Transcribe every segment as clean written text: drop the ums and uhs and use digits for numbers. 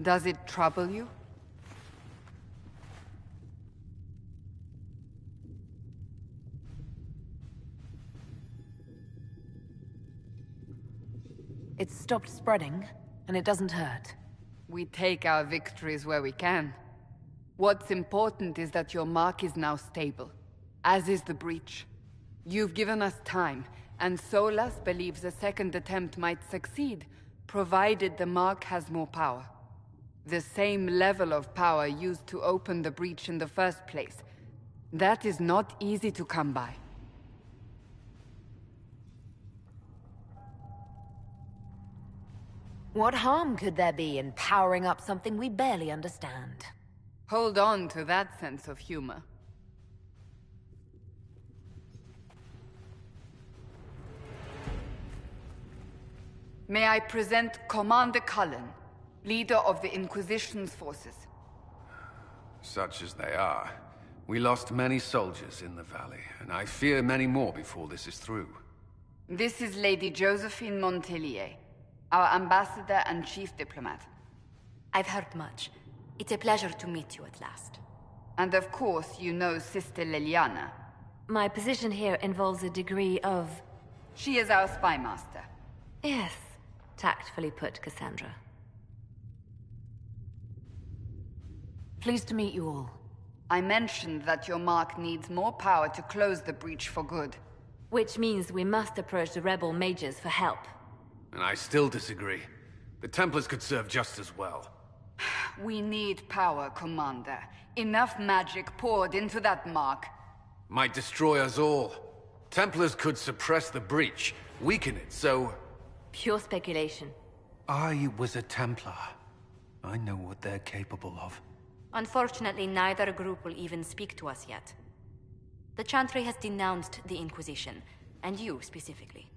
Does it trouble you? It's stopped spreading, and it doesn't hurt. We take our victories where we can. What's important is that your mark is now stable, as is the breach. You've given us time, and Solas believes a second attempt might succeed, provided the mark has more power. The same level of power used to open the breach in the first place. That is not easy to come by. What harm could there be in powering up something we barely understand? Hold on to that sense of humor. May I present Commander Cullen, leader of the Inquisition's forces. Such as they are. We lost many soldiers in the valley, and I fear many more before this is through. This is Lady Josephine Montelier, our ambassador and chief diplomat. I've heard much. It's a pleasure to meet you at last. And of course, you know Sister Liliana. My position here involves a degree of... She is our spy master. Yes, tactfully put, Cassandra. Pleased to meet you all. I mentioned that your mark needs more power to close the breach for good. Which means we must approach the rebel mages for help. And I still disagree. The Templars could serve just as well. We need power, Commander. Enough magic poured into that mark. Might destroy us all. Templars could suppress the breach, weaken it, so... Pure speculation. I was a Templar. I know what they're capable of. Unfortunately, neither group will even speak to us yet. The Chantry has denounced the Inquisition, and you specifically.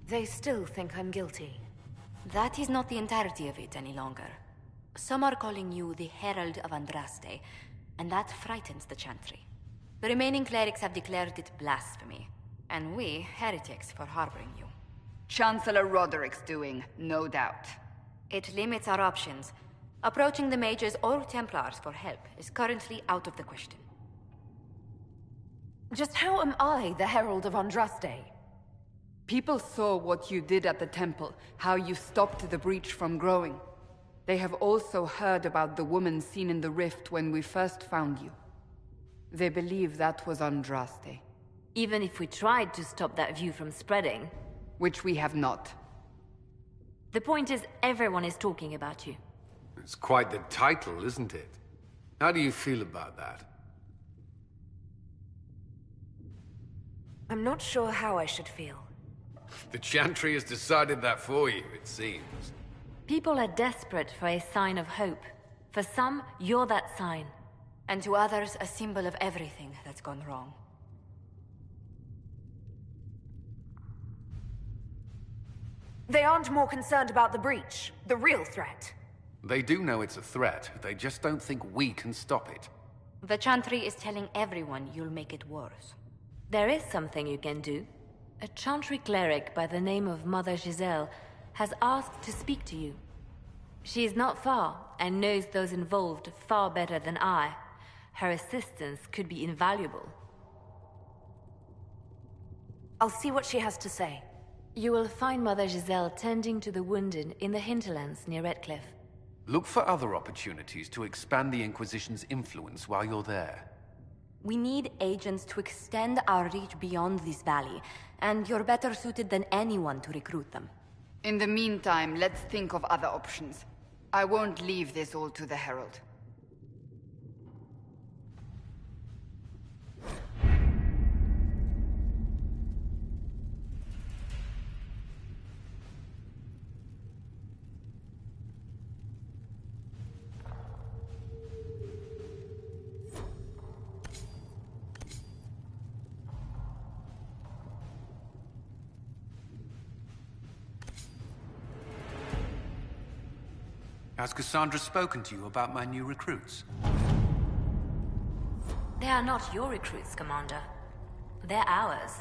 They still think I'm guilty. That is not the entirety of it any longer. Some are calling you the Herald of Andraste, and that frightens the Chantry. The remaining clerics have declared it blasphemy, and we, heretics, for harboring you. Chancellor Roderick's doing, no doubt. It limits our options. Approaching the mages or Templars for help is currently out of the question. Just how am I the Herald of Andraste? People saw what you did at the temple, how you stopped the breach from growing. They have also heard about the woman seen in the rift when we first found you. They believe that was Andraste. Even if we tried to stop that view from spreading... Which we have not. The point is, everyone is talking about you. It's quite the title, isn't it? How do you feel about that? I'm not sure how I should feel. The Chantry has decided that for you, it seems. People are desperate for a sign of hope. For some, you're that sign. And to others, a symbol of everything that's gone wrong. They aren't more concerned about the breach, the real threat. They do know it's a threat, they just don't think we can stop it. The Chantry is telling everyone you'll make it worse. There is something you can do. A Chantry cleric by the name of Mother Giselle has asked to speak to you. She is not far, and knows those involved far better than I. Her assistance could be invaluable. I'll see what she has to say. You will find Mother Giselle tending to the wounded in the hinterlands near Redcliffe. Look for other opportunities to expand the Inquisition's influence while you're there. We need agents to extend our reach beyond this valley, and you're better suited than anyone to recruit them. In the meantime, let's think of other options. I won't leave this all to the Herald. Has Cassandra spoken to you about my new recruits? They are not your recruits, Commander. They're ours.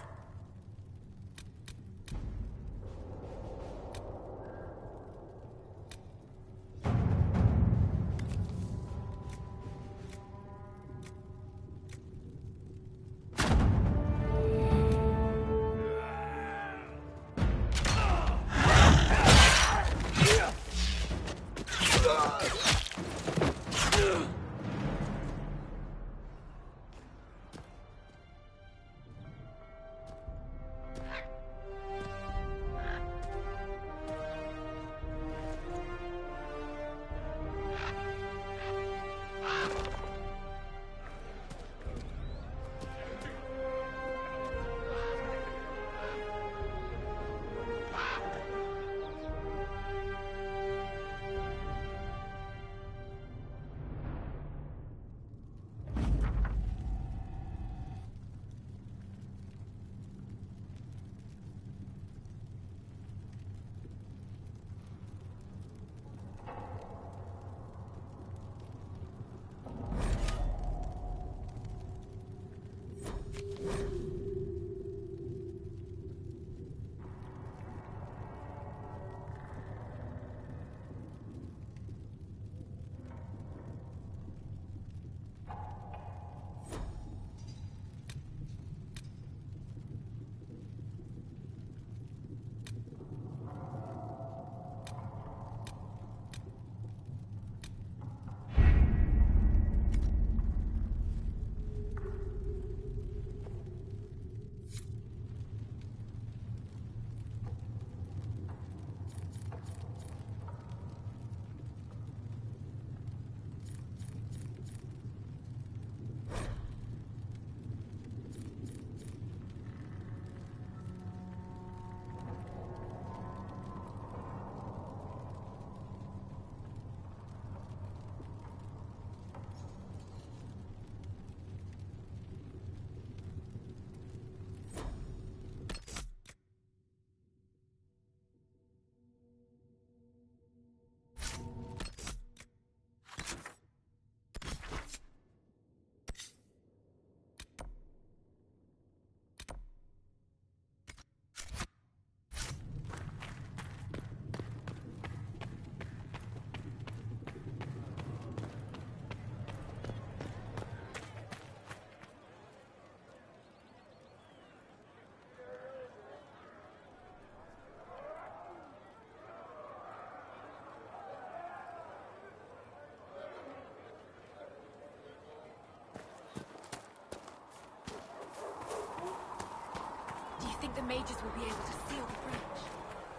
Do you think the mages will be able to seal the breach?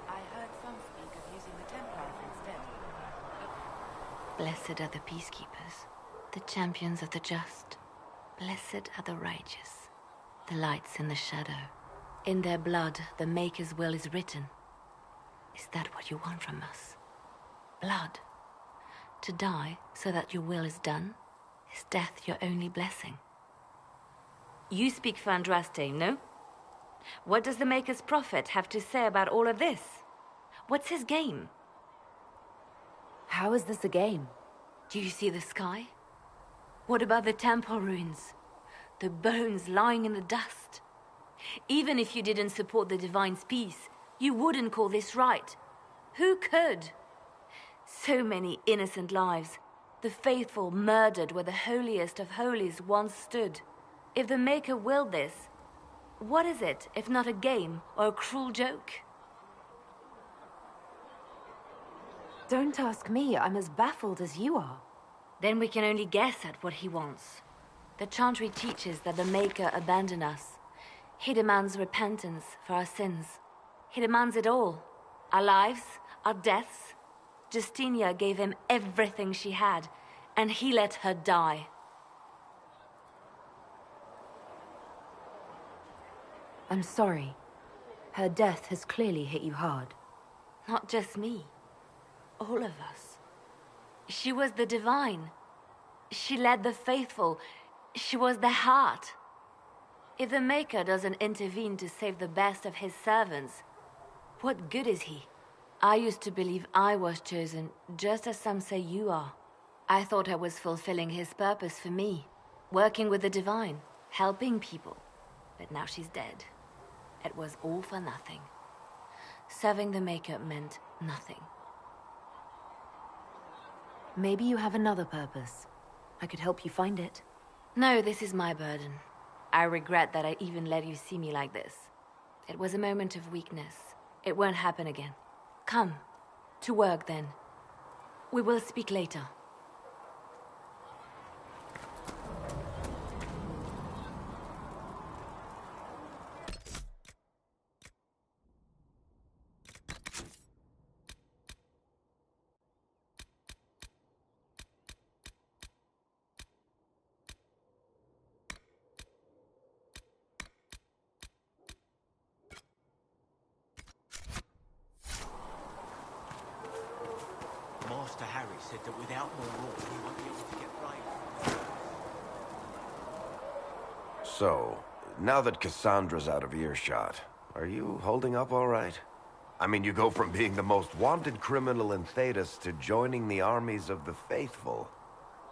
I heard some speak of using the Templars instead. Blessed are the peacekeepers, the champions of the just. Blessed are the righteous, the lights in the shadow. In their blood, the Maker's will is written. Is that what you want from us? Blood? To die so that your will is done? Is death your only blessing? You speak for Andraste, no? What does the Maker's prophet have to say about all of this? What's his game? How is this a game? Do you see the sky? What about the temple ruins? The bones lying in the dust? Even if you didn't support the Divine's peace, you wouldn't call this right. Who could? So many innocent lives. The faithful murdered where the holiest of holies once stood. If the Maker willed this, what is it if not a game or a cruel joke? Don't ask me. I'm as baffled as you are. Then we can only guess at what he wants. The Chantry teaches that the Maker abandoned us. He demands repentance for our sins. He demands it all. Our lives, our deaths. Justinia gave him everything she had, and he let her die. I'm sorry. Her death has clearly hit you hard. Not just me. All of us. She was the Divine. She led the faithful. She was their heart. If the Maker doesn't intervene to save the best of his servants, what good is he? I used to believe I was chosen, just as some say you are. I thought I was fulfilling his purpose for me. Working with the Divine, helping people. But now she's dead. It was all for nothing. Serving the Maker meant nothing. Maybe you have another purpose. I could help you find it. No, this is my burden. I regret that I even let you see me like this. It was a moment of weakness. It won't happen again. Come. To work, then. We will speak later. Master Harry said that without more law, we won't be able to get right. So, now that Cassandra's out of earshot, are you holding up all right? I mean, you go from being the most wanted criminal in Thedas to joining the armies of the faithful.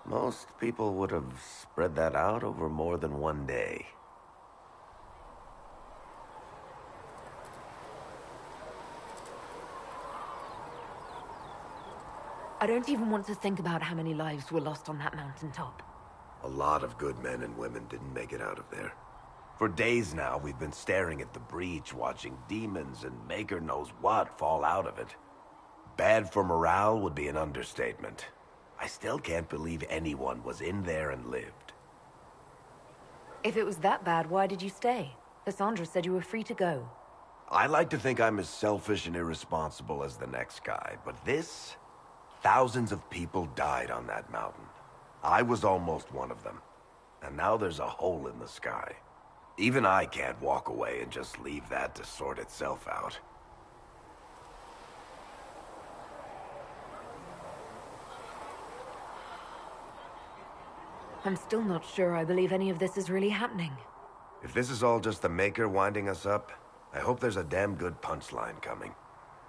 Most people would have spread that out over more than one day. I don't even want to think about how many lives were lost on that mountaintop. A lot of good men and women didn't make it out of there. For days now, we've been staring at the breach, watching demons and Maker knows what fall out of it. Bad for morale would be an understatement. I still can't believe anyone was in there and lived. If it was that bad, why did you stay? Cassandra said you were free to go. I like to think I'm as selfish and irresponsible as the next guy, but this... Thousands of people died on that mountain. I was almost one of them. And now there's a hole in the sky. Even I can't walk away and just leave that to sort itself out. I'm still not sure I believe any of this is really happening. If this is all just the Maker winding us up, I hope there's a damn good punchline coming.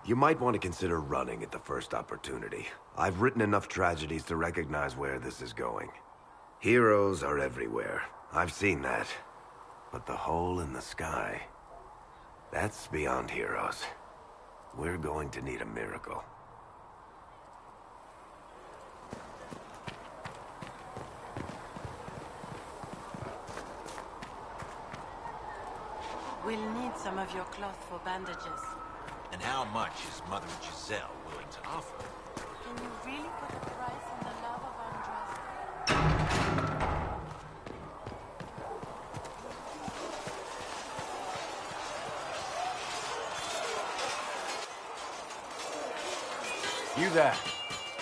You might want to consider running at the first opportunity. I've written enough tragedies to recognize where this is going. Heroes are everywhere. I've seen that. But the hole in the sky... that's beyond heroes. We're going to need a miracle. We'll need some of your cloth for bandages. And how much is Mother Giselle willing to offer? Can you really put a price on the love of undressed? You there.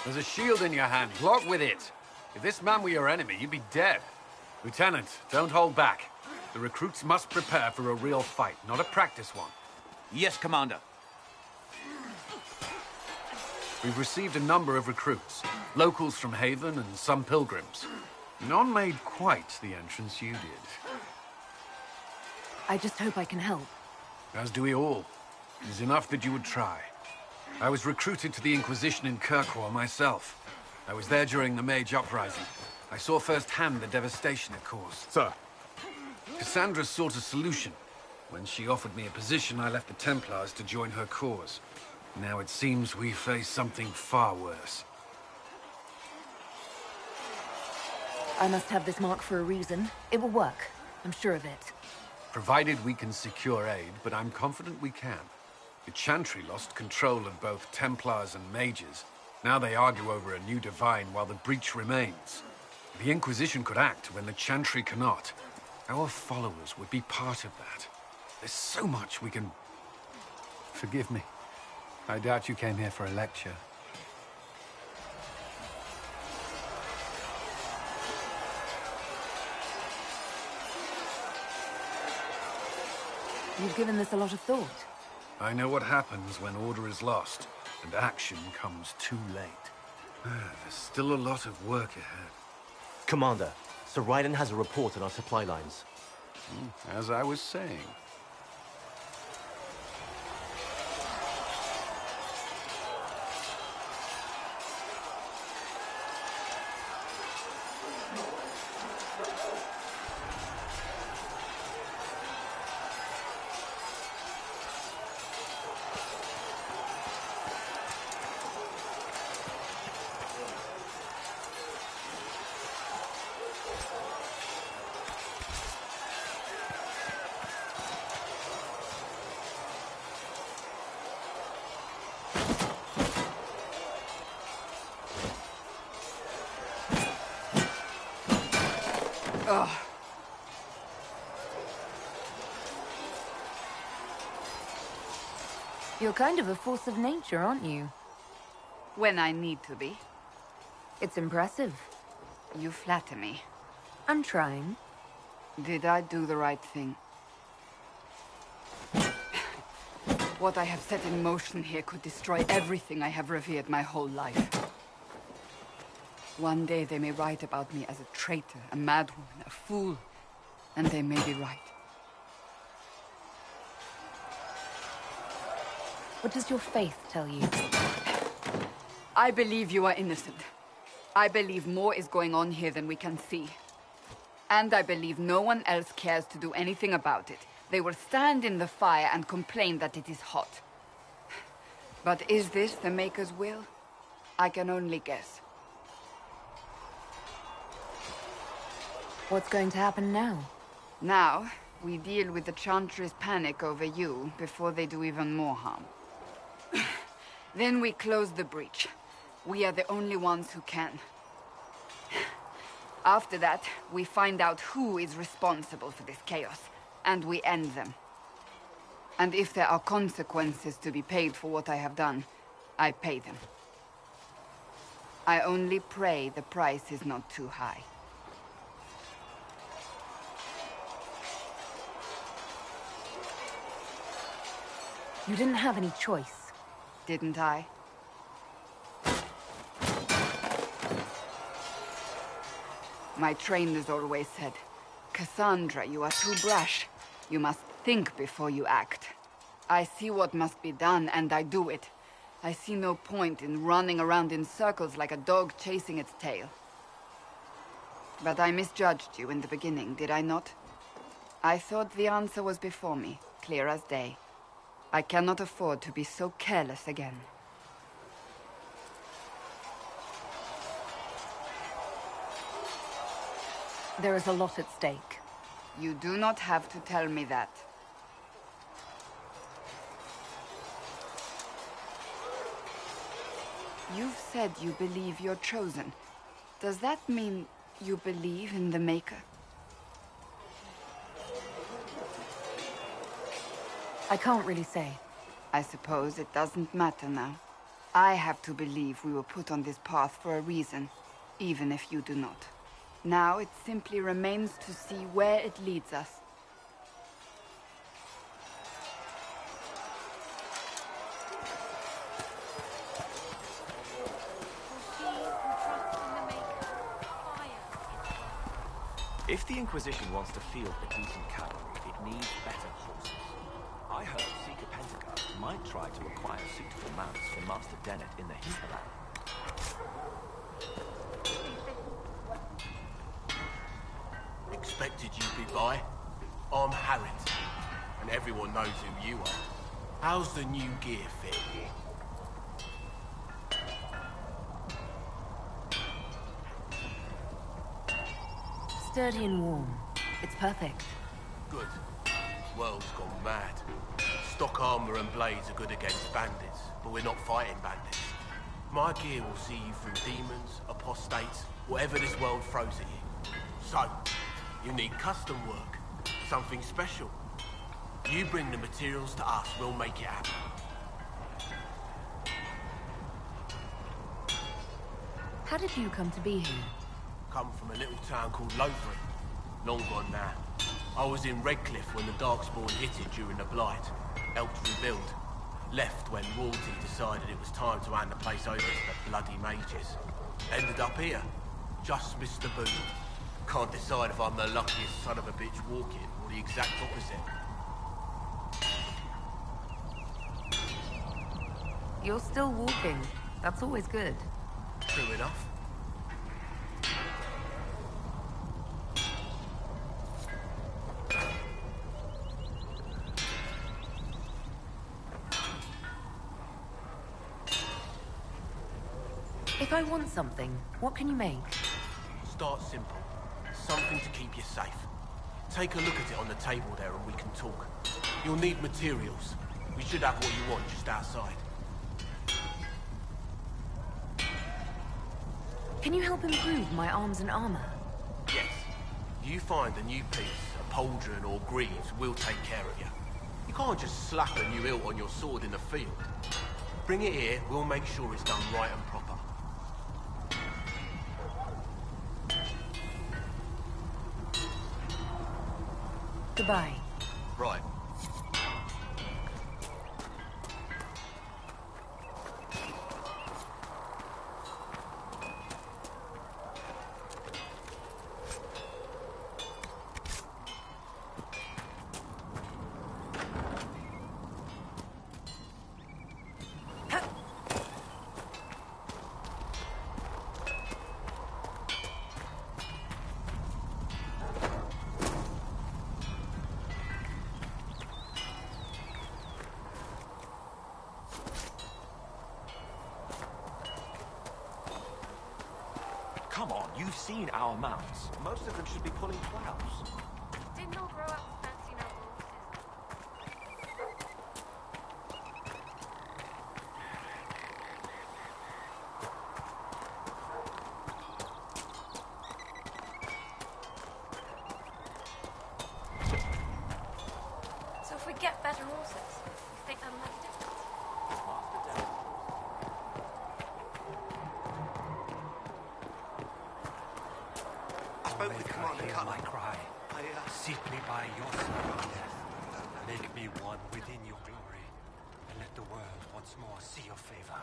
There's a shield in your hand. Block with it. If this man were your enemy, you'd be dead. Lieutenant, don't hold back. The recruits must prepare for a real fight, not a practice one. Yes, Commander. We've received a number of recruits. Locals from Haven and some pilgrims. None made quite the entrance you did. I just hope I can help. As do we all. It is enough that you would try. I was recruited to the Inquisition in Kirkwall myself. I was there during the Mage Uprising. I saw firsthand the devastation it caused. Sir. Cassandra sought a solution. When she offered me a position, I left the Templars to join her cause. Now it seems we face something far worse. I must have this mark for a reason. It will work. I'm sure of it. Provided we can secure aid, but I'm confident we can. The Chantry lost control of both Templars and Mages. Now they argue over a new Divine while the breach remains. The Inquisition could act when the Chantry cannot. Our followers would be part of that. There's so much we can... Forgive me. I doubt you came here for a lecture. You've given this a lot of thought. I know what happens when order is lost, and action comes too late. There's still a lot of work ahead. Commander, Sir Raiden has a report on our supply lines. As I was saying. Ugh. You're kind of a force of nature, aren't you? When I need to be. It's impressive. You flatter me. I'm trying. Did I do the right thing? What I have set in motion here could destroy everything I have revered my whole life. One day they may write about me as a traitor, a madwoman, a fool, and they may be right. What does your faith tell you? I believe you are innocent. I believe more is going on here than we can see. And I believe no one else cares to do anything about it. They will stand in the fire and complain that it is hot. But is this the Maker's will? I can only guess. What's going to happen now? Now, we deal with the Chantry's panic over you before they do even more harm. Then we close the breach. We are the only ones who can. After that, we find out who is responsible for this chaos, and we end them. And if there are consequences to be paid for what I have done, I pay them. I only pray the price is not too high. You didn't have any choice. Didn't I? My trainers always said, Cassandra, you are too brash. You must think before you act. I see what must be done, and I do it. I see no point in running around in circles like a dog chasing its tail. But I misjudged you in the beginning, did I not? I thought the answer was before me, clear as day. I cannot afford to be so careless again. There is a lot at stake. You do not have to tell me that. You've said you believe you're chosen. Does that mean you believe in the Maker? I can't really say. I suppose it doesn't matter now. I have to believe we were put on this path for a reason, even if you do not. Now it simply remains to see where it leads us. If the Inquisition wants to field a decent cavalry, it needs better horses. I heard Seeker Pentagon might try to acquire suitable mounts for Master Dennett in the hinterland. Expected you'd be by. I'm Harriet, and everyone knows who you are. How's the new gear fit? Sturdy and warm. It's perfect. Good. World's gone mad. Stock armor and blades are good against bandits, but we're not fighting bandits. My gear will see you through demons, apostates, whatever this world throws at you. So, you need custom work, something special. You bring the materials to us, we'll make it happen. How did you come to be here? Come from a little town called Lothbury. Long gone now. I was in Redcliffe when the Darkspawn hit it during the Blight. Helped rebuild. Left when royalty decided it was time to hand the place over to the bloody mages. Ended up here. Just missed the boot. Can't decide if I'm the luckiest son of a bitch walking or the exact opposite. You're still walking. That's always good. True enough. If I want something, what can you make? Start simple. Something to keep you safe. Take a look at it on the table there and we can talk. You'll need materials. We should have what you want just outside. Can you help improve my arms and armor? Yes. You find a new piece, a pauldron or greaves, we'll take care of you. You can't just slap a new hilt on your sword in the field. Bring it here, we'll make sure it's done right and proper. Goodbye. Right. Come on, you've seen our mounts. Most of them should be pulling plows. Didn't all grow up to fancy noble horses. So if we get better horses, you think that'll make a difference? I spoke with Commander Hear my cry. Seat me by your side, death. Make me one within your glory, and let the world once more see your favor.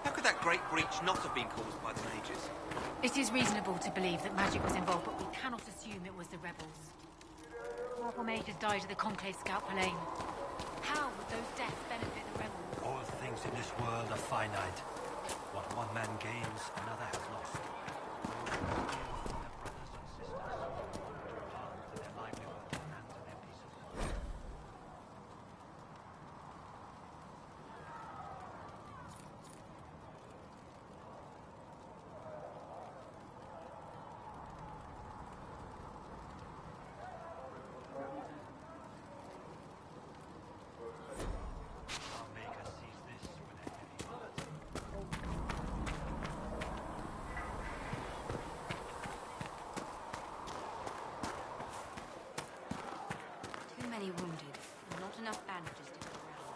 How could that great breach not have been caused by the mages? It is reasonable to believe that magic was involved, but we cannot assume it was the rebels. Mortal mages died at the Conclave Scout Palain. How would those deaths benefit the rebels? All things in this world are finite. What one man gains, another has lost. Their brothers and sisters, harm to their livelihood and to their peace. Our Maker sees this with a heavy heart. Too many wounded, and not enough bandages to go around.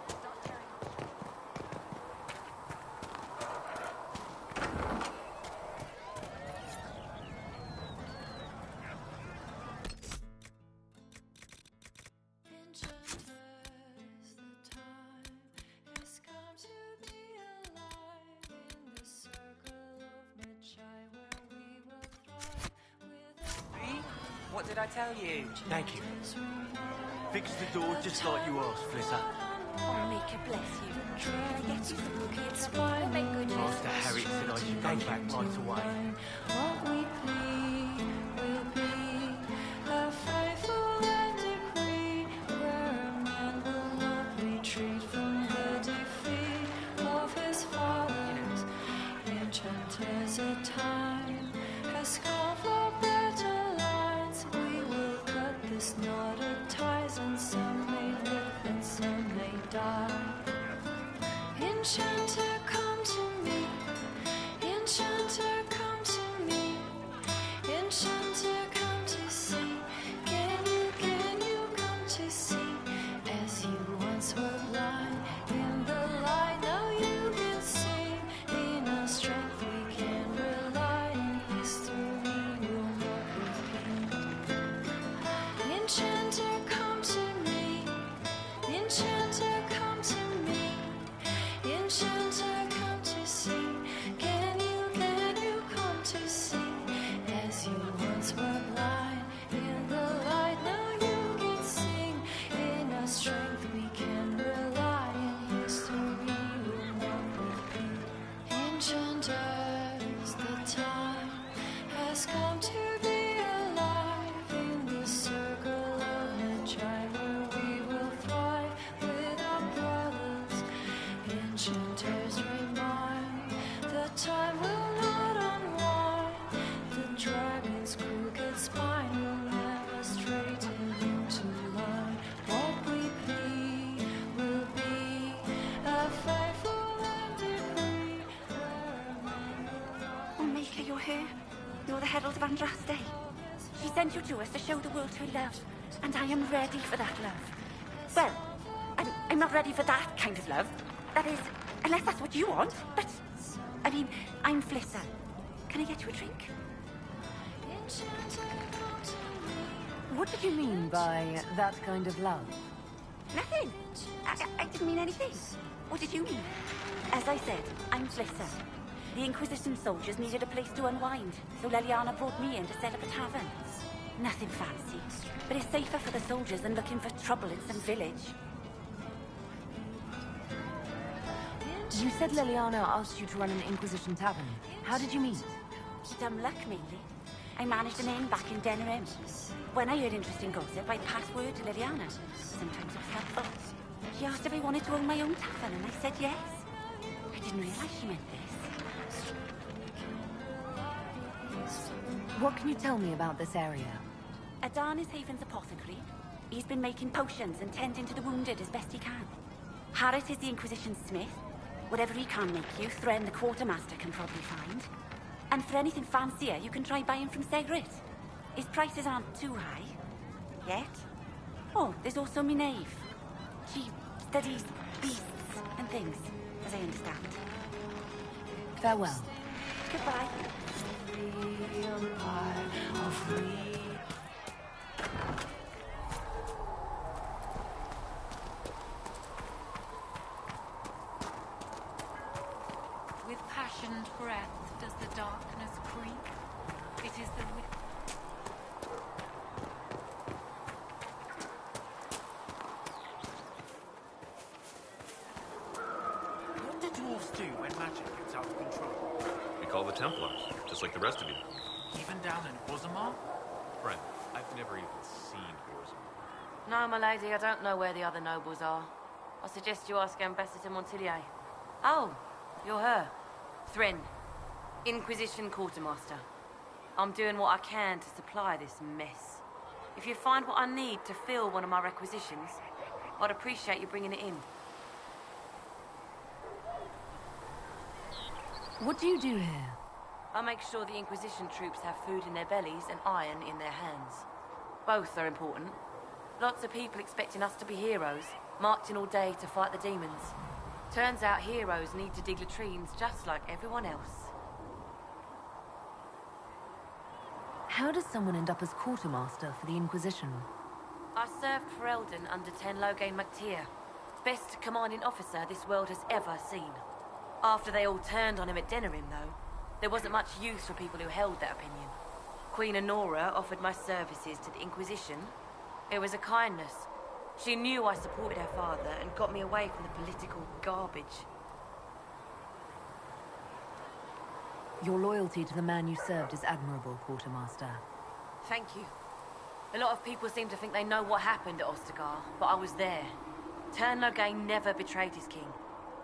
Stop tearing off. What did I tell you? Thank you. Fix the door just like you asked, Flitter. Oh, Maker bless you. Can I get you some cookies? We'll make good use. Master Harry said I should go back right away. What we plead will be a faithful decree, where a man will not retreat from the defeat of his fathers. Enchanters, a time has come for better lines. We will cut this knot of ties, and some may live and some may die. Enchanter, come to me. Enchanter, come to me. Enchanter, come to see. Can you come to see? As you once were blind in the light, now you can see. In our strength we can rely, in history will not repeat. Enchanter, come to me. Enchanter, come to me. Enchanter, come to see. Can you come to see? As you once were blind in the light, now you can sing. In our strength we can rely, in history will not repeat. Enchanters, the time has come to be alive in the circle of Magi, where we will thrive with our brothers. Enchanters remind the time will not unwind. The dragon Herald of Andraste. She sent you to us to show the world her love, and I am ready for that love. Well, I'm not ready for that kind of love. That is, unless that's what you want. But, I mean, I'm Flissa. Can I get you a drink? What did you mean by that kind of love? Nothing. I didn't mean anything. What did you mean? As I said, I'm Flissa. The Inquisition soldiers needed a place to unwind, so Leliana brought me in to set up a tavern. Nothing fancy, but it's safer for the soldiers than looking for trouble in some village. You said Leliana asked you to run an Inquisition tavern. How did you meet? Dumb luck, mainly. I managed an inn back in Denerim. When I heard interesting gossip, I'd pass word to Leliana. Sometimes it was helpful. She asked if I wanted to own my own tavern, and I said yes. I didn't realize she meant this. What can you tell me about this area? Adan is Haven's apothecary. He's been making potions and tending to the wounded as best he can. Harris is the Inquisition smith. Whatever he can make you, Thren the quartermaster can probably find. And for anything fancier, you can try buying from Segrit. His prices aren't too high. Yet. Oh, there's also Minave. She studies beasts and things, as I understand. Farewell. Goodbye. With passioned breath does the darkness creep. It is the What do dwarves do when magic gets out of control? We call the Templars, just like the rest of you. Even down in Orzammar? Friend, I've never even seen Orzammar. No, my lady, I don't know where the other nobles are. I suggest you ask Ambassador Montillier. Oh, you're her. Thren, Inquisition Quartermaster. I'm doing what I can to supply this mess. If you find what I need to fill one of my requisitions, I'd appreciate you bringing it in. What do you do here? I make sure the Inquisition troops have food in their bellies and iron in their hands. Both are important. Lots of people expecting us to be heroes, marching all day to fight the demons. Turns out heroes need to dig latrines just like everyone else. How does someone end up as quartermaster for the Inquisition? I served for Eldon under Ten Loghain MacTier, best commanding officer this world has ever seen. After they all turned on him at Denerim, though, there wasn't much use for people who held that opinion. Queen Honora offered my services to the Inquisition. It was a kindness. She knew I supported her father and got me away from the political garbage. Your loyalty to the man you served is admirable, Quartermaster. Thank you. A lot of people seem to think they know what happened at Ostagar, but I was there. Ten Loghain never betrayed his king.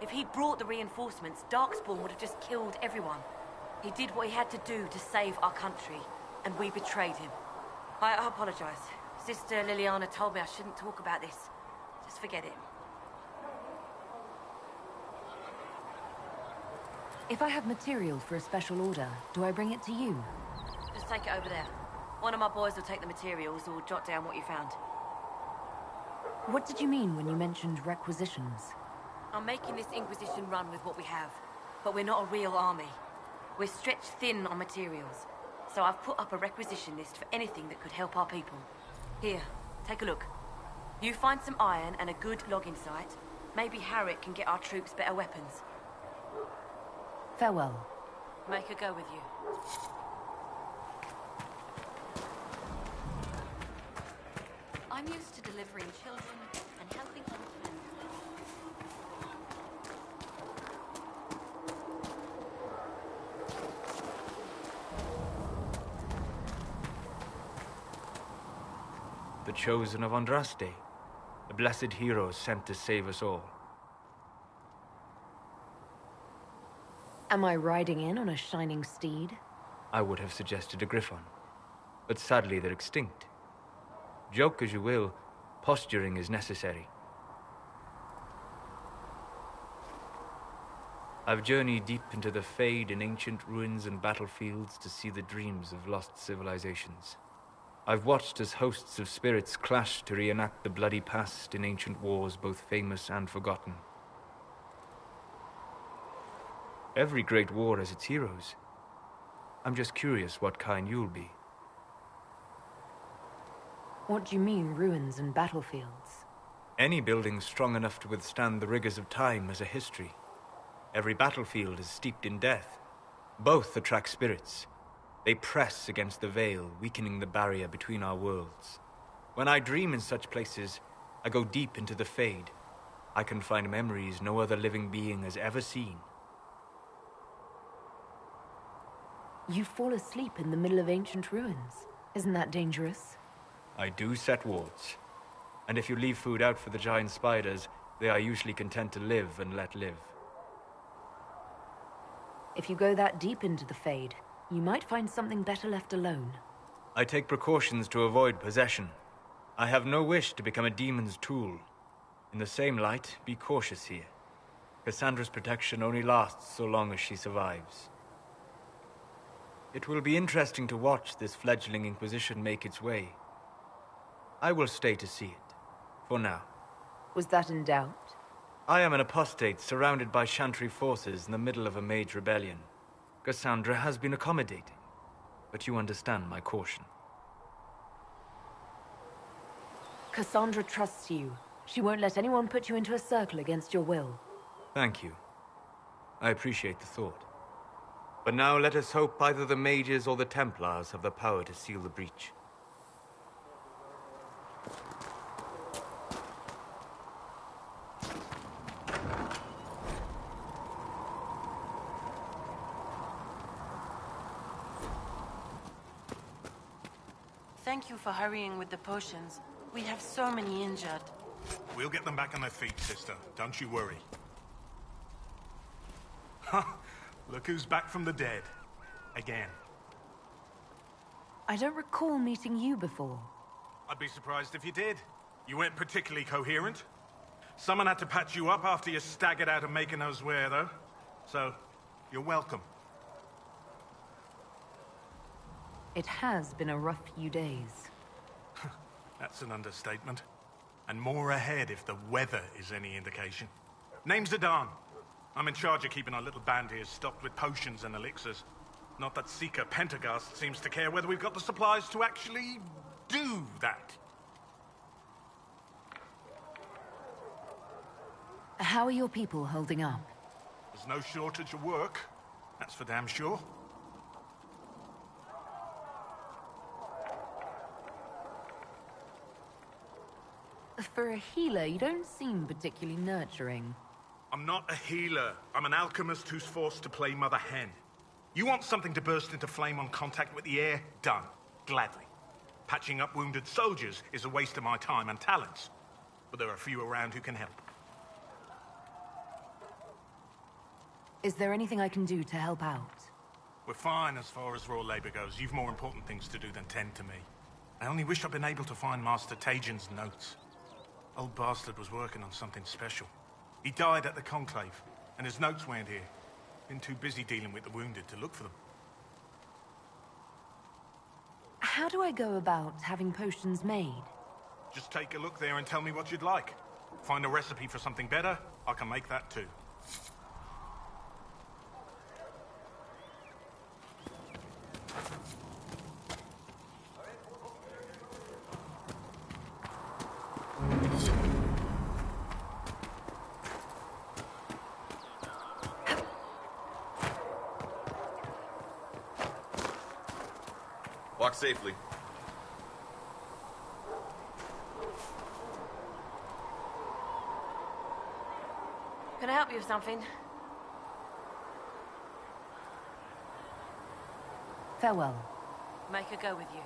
If he'd brought the reinforcements, Darkspawn would have just killed everyone. He did what he had to do to save our country, and we betrayed him. I apologize. Sister Liliana told me I shouldn't talk about this. Just forget it. If I have material for a special order, do I bring it to you? Just take it over there. One of my boys will take the materials or jot down what you found. What did you mean when you mentioned requisitions? I'm making this Inquisition run with what we have, but we're not a real army. We're stretched thin on materials, so I've put up a requisition list for anything that could help our people. Here, take a look. You find some iron and a good logging site. Maybe Harriet can get our troops better weapons. Farewell. Make a go with you. I'm used to delivering children and helping hunters. The chosen of Andraste, a blessed hero sent to save us all. Am I riding in on a shining steed? I would have suggested a griffon, but sadly they're extinct. Joke as you will, posturing is necessary. I've journeyed deep into the Fade in ancient ruins and battlefields to see the dreams of lost civilizations. I've watched as hosts of spirits clash to reenact the bloody past in ancient wars both famous and forgotten. Every great war has its heroes. I'm just curious what kind you'll be. What do you mean, ruins and battlefields? Any building strong enough to withstand the rigors of time has a history. Every battlefield is steeped in death. Both attract spirits. They press against the veil, weakening the barrier between our worlds. When I dream in such places, I go deep into the Fade. I can find memories no other living being has ever seen. You fall asleep in the middle of ancient ruins. Isn't that dangerous? I do set wards. And if you leave food out for the giant spiders, they are usually content to live and let live. If you go that deep into the Fade, you might find something better left alone. I take precautions to avoid possession. I have no wish to become a demon's tool. In the same light, be cautious here. Cassandra's protection only lasts so long as she survives. It will be interesting to watch this fledgling Inquisition make its way. I will stay to see it, for now. Was that in doubt? I am an apostate surrounded by Chantry forces in the middle of a mage rebellion. Cassandra has been accommodating, but you understand my caution. Cassandra trusts you. She won't let anyone put you into a circle against your will. Thank you. I appreciate the thought. But now let us hope either the mages or the Templars have the power to seal the breach. Thank you for hurrying with the potions. We have so many injured. We'll get them back on their feet, sister. Don't you worry. Ha! Look who's back from the dead. Again. I don't recall meeting you before. I'd be surprised if you did. You weren't particularly coherent. Someone had to patch you up after you staggered out of making knows where, though. So, you're welcome. It has been a rough few days. That's an understatement. And more ahead if the weather is any indication. Name's Adan. I'm in charge of keeping our little band here stocked with potions and elixirs. Not that Seeker Pentagast seems to care whether we've got the supplies to actually do that. How are your people holding up? There's no shortage of work. That's for damn sure. For a healer, you don't seem particularly nurturing. I'm not a healer. I'm an alchemist who's forced to play Mother Hen. You want something to burst into flame on contact with the air? Done. Gladly. Patching up wounded soldiers is a waste of my time and talents. But there are a few around who can help. Is there anything I can do to help out? We're fine as far as raw labor goes. You've more important things to do than tend to me. I only wish I'd been able to find Master Tajin's notes. Old bastard was working on something special. He died at the Conclave, and his notes weren't here. Been too busy dealing with the wounded to look for them. How do I go about having potions made? Just take a look there and tell me what you'd like. Find a recipe for something better, I can make that too. Walk safely. Can I help you with something? Farewell. Make a go with you.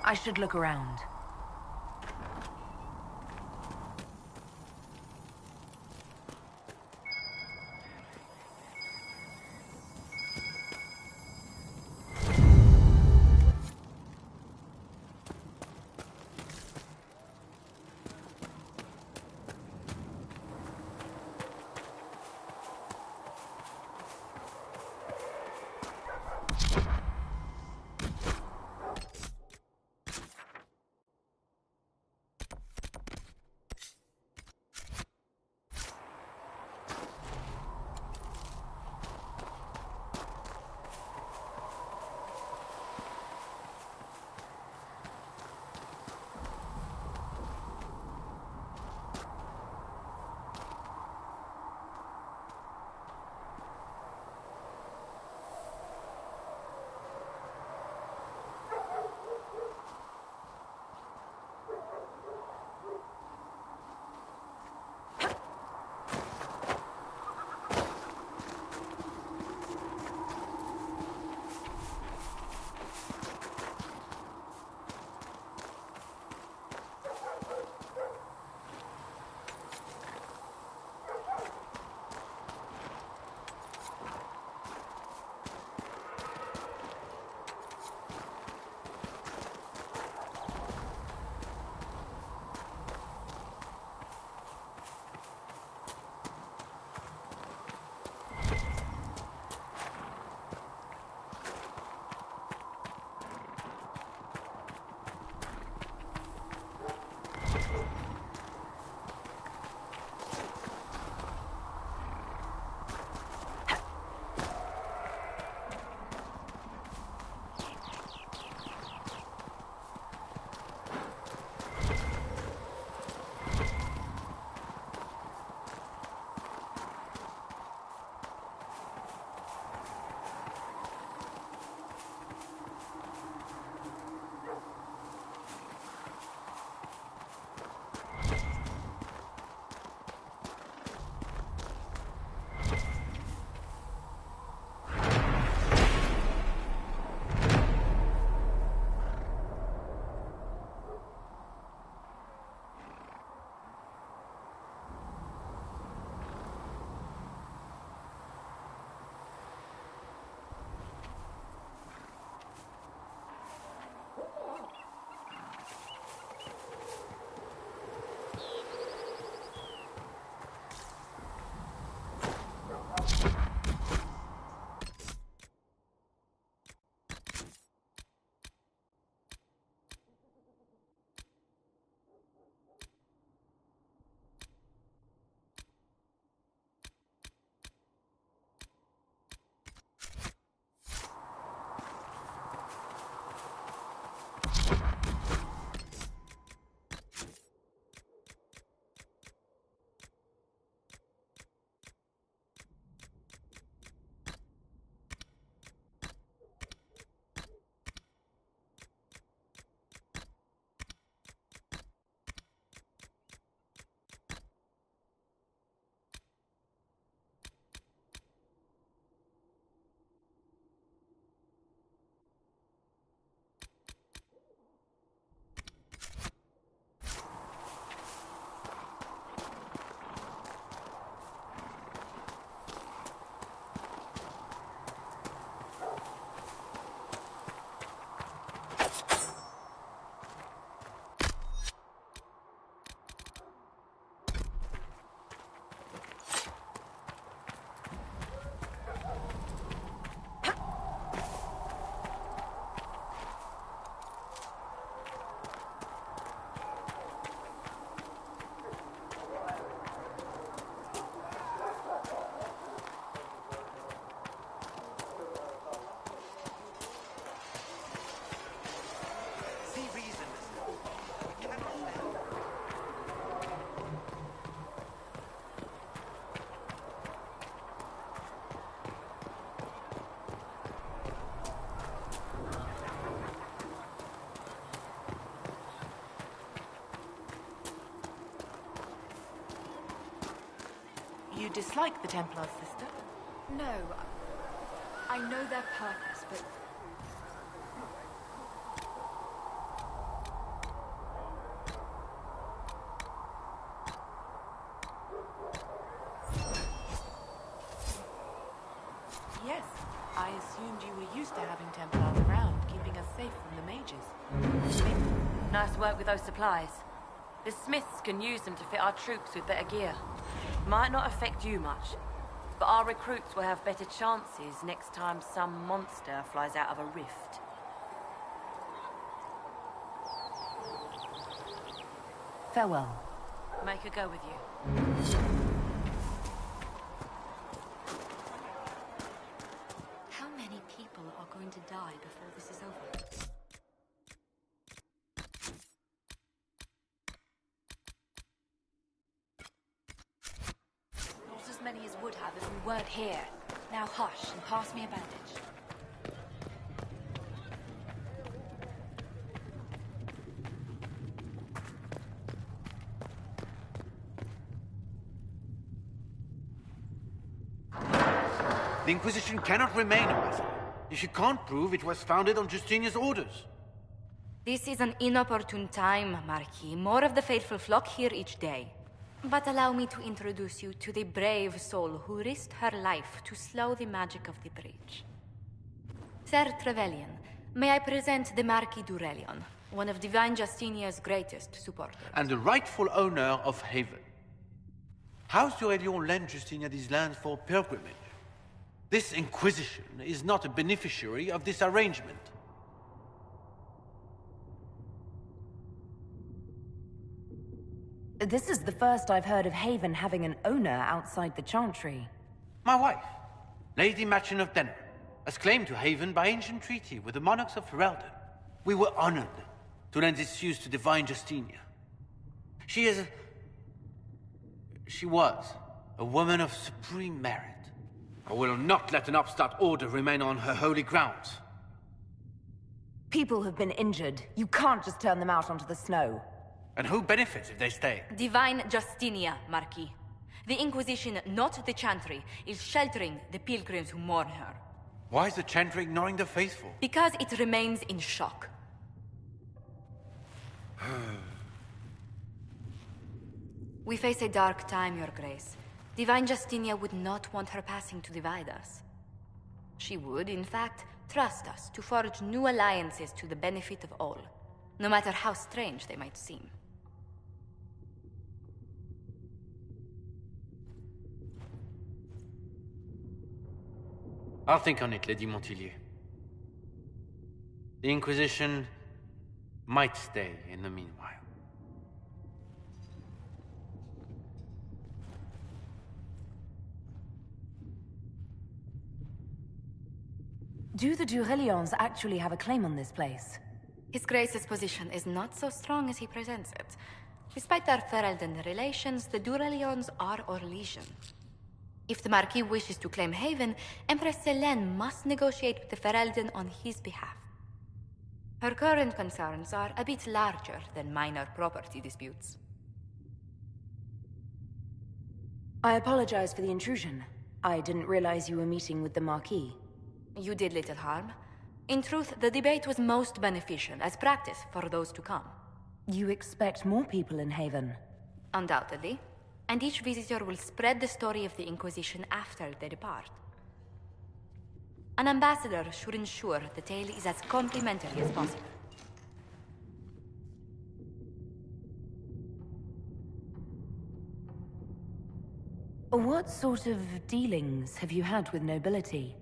I should look around. You dislike the Templars, sister? No. I know their purpose, but Nice work with those supplies. The Smiths can use them to fit our troops with better gear. Might not affect you much, but our recruits will have better chances next time some monster flies out of a rift. Farewell. Make a go with you. How many people are going to die before this is over? Not as many as would have if we weren't here. Now hush and pass me a bandage. The Inquisition cannot remain a vassal if you can't prove it was founded on Justinian's orders. This is an inopportune time, Marquis. More of the faithful flock here each day. But allow me to introduce you to the brave soul who risked her life to slow the magic of the breach. Sir Trevelyan, may I present the Marquis d'Aurelion, one of Divine Justinia's greatest supporters. And the rightful owner of Haven. House d'Aurelion lent Justinia these lands for pilgrimage. This Inquisition is not a beneficiary of this arrangement. This is the first I've heard of Haven having an owner outside the Chantry. My wife, Lady Machin of Denner, has claimed to Haven by ancient treaty with the monarchs of Ferelden. We were honored to lend its use to Divine Justinia. She was a woman of supreme merit. I will not let an upstart order remain on her holy grounds. People have been injured. You can't just turn them out onto the snow. And who benefits if they stay? Divine Justinia, Marquis. The Inquisition, not the Chantry, is sheltering the pilgrims who mourn her. Why is the Chantry ignoring the faithful? Because it remains in shock. We face a dark time, Your Grace. Divine Justinia would not want her passing to divide us. She would, in fact, trust us to forge new alliances to the benefit of all, no matter how strange they might seem. I'll think on it, Lady Montilyet. The Inquisition might stay in the meanwhile. Do the d'Aurelions actually have a claim on this place? His Grace's position is not so strong as he presents it. Despite their Ferelden relations, the d'Aurelions are Orlesian. If the Marquis wishes to claim Haven, Empress Selene must negotiate with the Ferelden on his behalf. Her current concerns are a bit larger than minor property disputes. I apologize for the intrusion. I didn't realize you were meeting with the Marquis. You did little harm. In truth, the debate was most beneficial as practice for those to come. You expect more people in Haven? Undoubtedly. And each visitor will spread the story of the Inquisition after they depart. An ambassador should ensure the tale is as complimentary as possible. What sort of dealings have you had with nobility?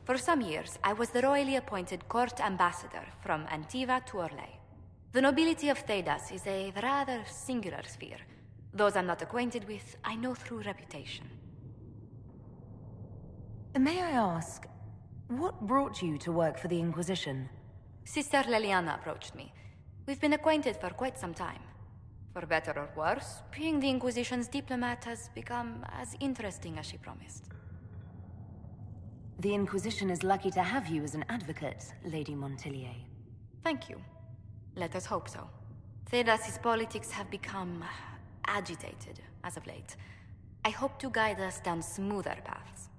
For some years, I was the royally appointed court ambassador from Antiva to Orlais. The nobility of Thedas is a rather singular sphere. Those I'm not acquainted with, I know through reputation. May I ask, what brought you to work for the Inquisition? Sister Leliana approached me. We've been acquainted for quite some time. For better or worse, being the Inquisition's diplomat has become as interesting as she promised. The Inquisition is lucky to have you as an advocate, Lady Montilyet. Thank you. Let us hope so. Thedas's politics have become agitated as of late. I hope to guide us down smoother paths.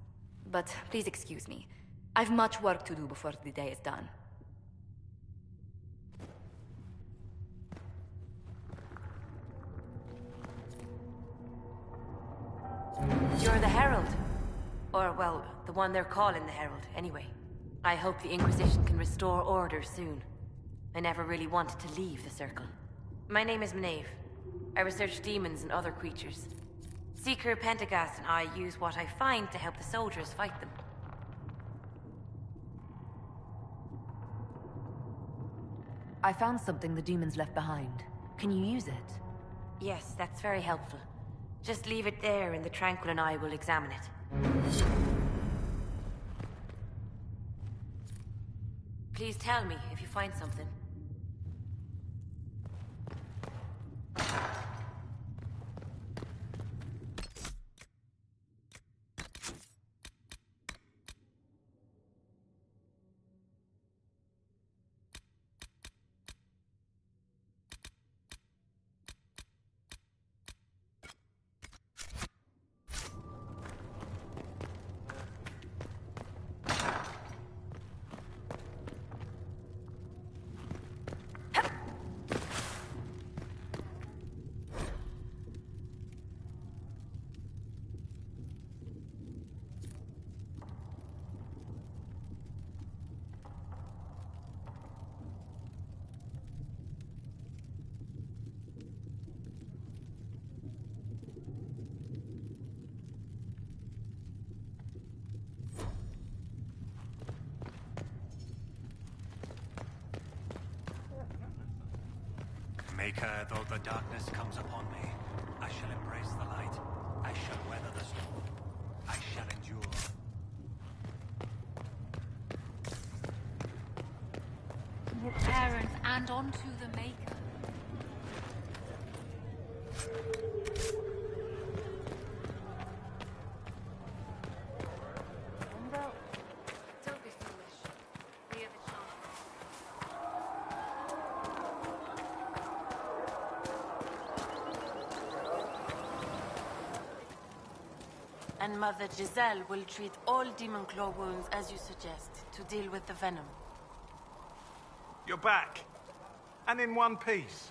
But please excuse me. I've much work to do before the day is done. You're the Herald. Or, well, the one they're calling the Herald, anyway. I hope the Inquisition can restore order soon. I never really wanted to leave the Circle. My name is Maeve. I research demons and other creatures. Seeker Pentagast and I use what I find to help the soldiers fight them. I found something the demons left behind. Can you use it? Yes, that's very helpful. Just leave it there and the Tranquil and I will examine it. Please tell me if you find something. Maker, though the darkness comes upon me, I shall embrace the light. I shall weather the storm. I shall endure. Your parents and onto the Maker. Don't be foolish. We are the chance. And Mother Giselle will treat all demon claw wounds as you suggest, to deal with the venom. You're back. And in one piece.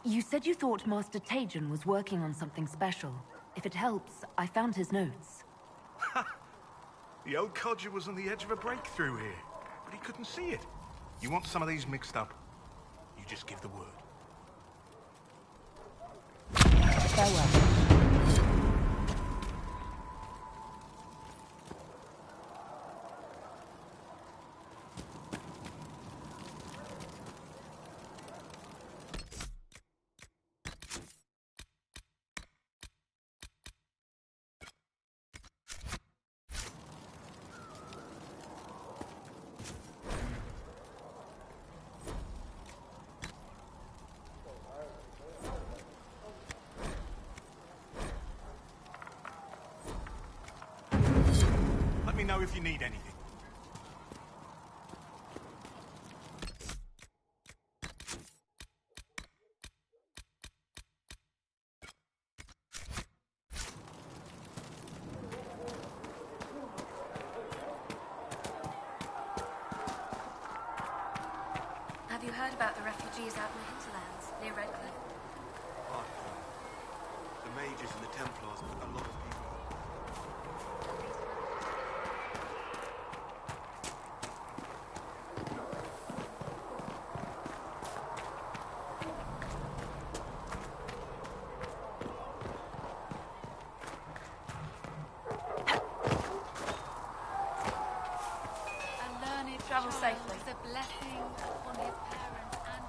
You said you thought Master Tajan was working on something special. If it helps, I found his notes. The old codger was on the edge of a breakthrough here, but he couldn't see it. You want some of these mixed up? You just give the word. Farewell. Let me know if you need anything. Have you heard about the refugees out in the hinterlands, near Redcliffe? The mages and the Templars put a lot of people. Travel safely. Is a blessing upon his parents and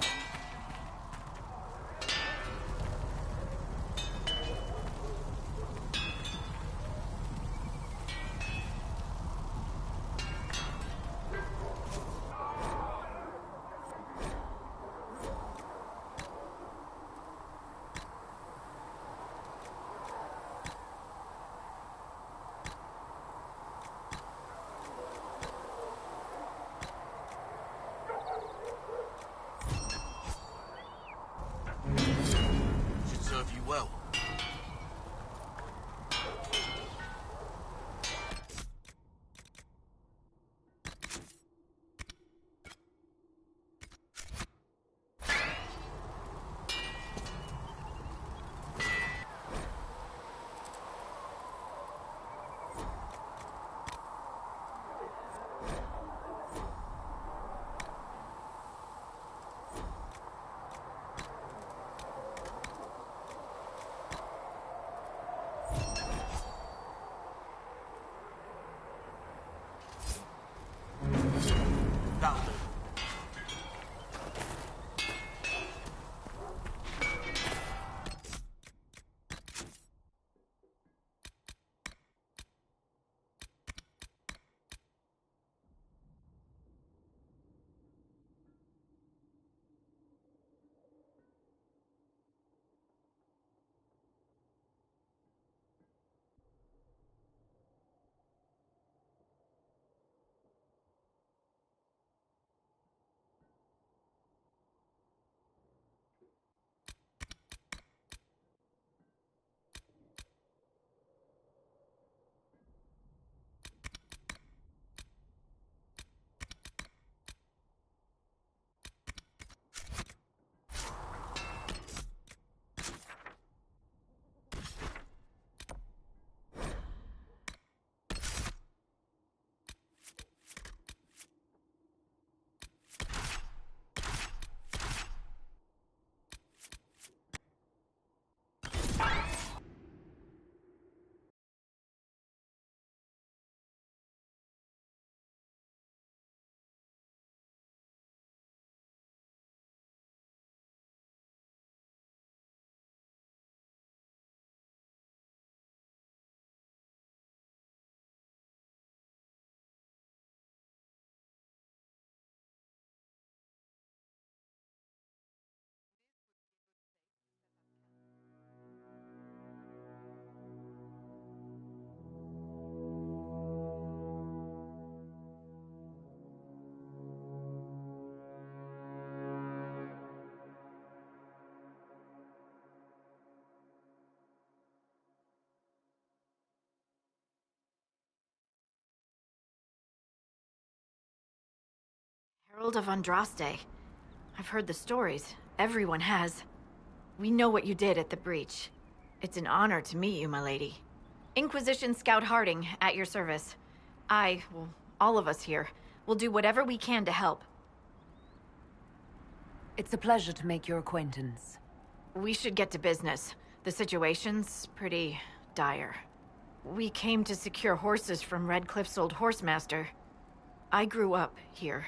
Herald of Andraste. I've heard the stories. Everyone has. We know what you did at the breach. It's an honor to meet you, my lady. Inquisition Scout Harding, at your service. Well, all of us here, will do whatever we can to help. It's a pleasure to make your acquaintance. We should get to business. The situation's pretty dire. We came to secure horses from Redcliffe's old horsemaster. I grew up here,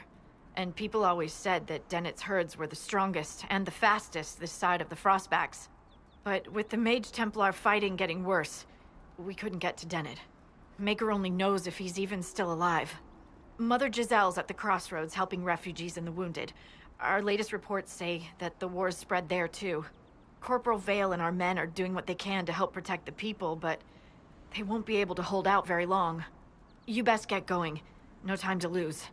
and people always said that Dennett's herds were the strongest and the fastest this side of the Frostbacks. But with the Mage Templar fighting getting worse, we couldn't get to Dennett. Maker only knows if he's even still alive. Mother Giselle's at the crossroads helping refugees and the wounded. Our latest reports say that the war's spread there too. Corporal Vale and our men are doing what they can to help protect the people, but they won't be able to hold out very long. You best get going. No time to lose.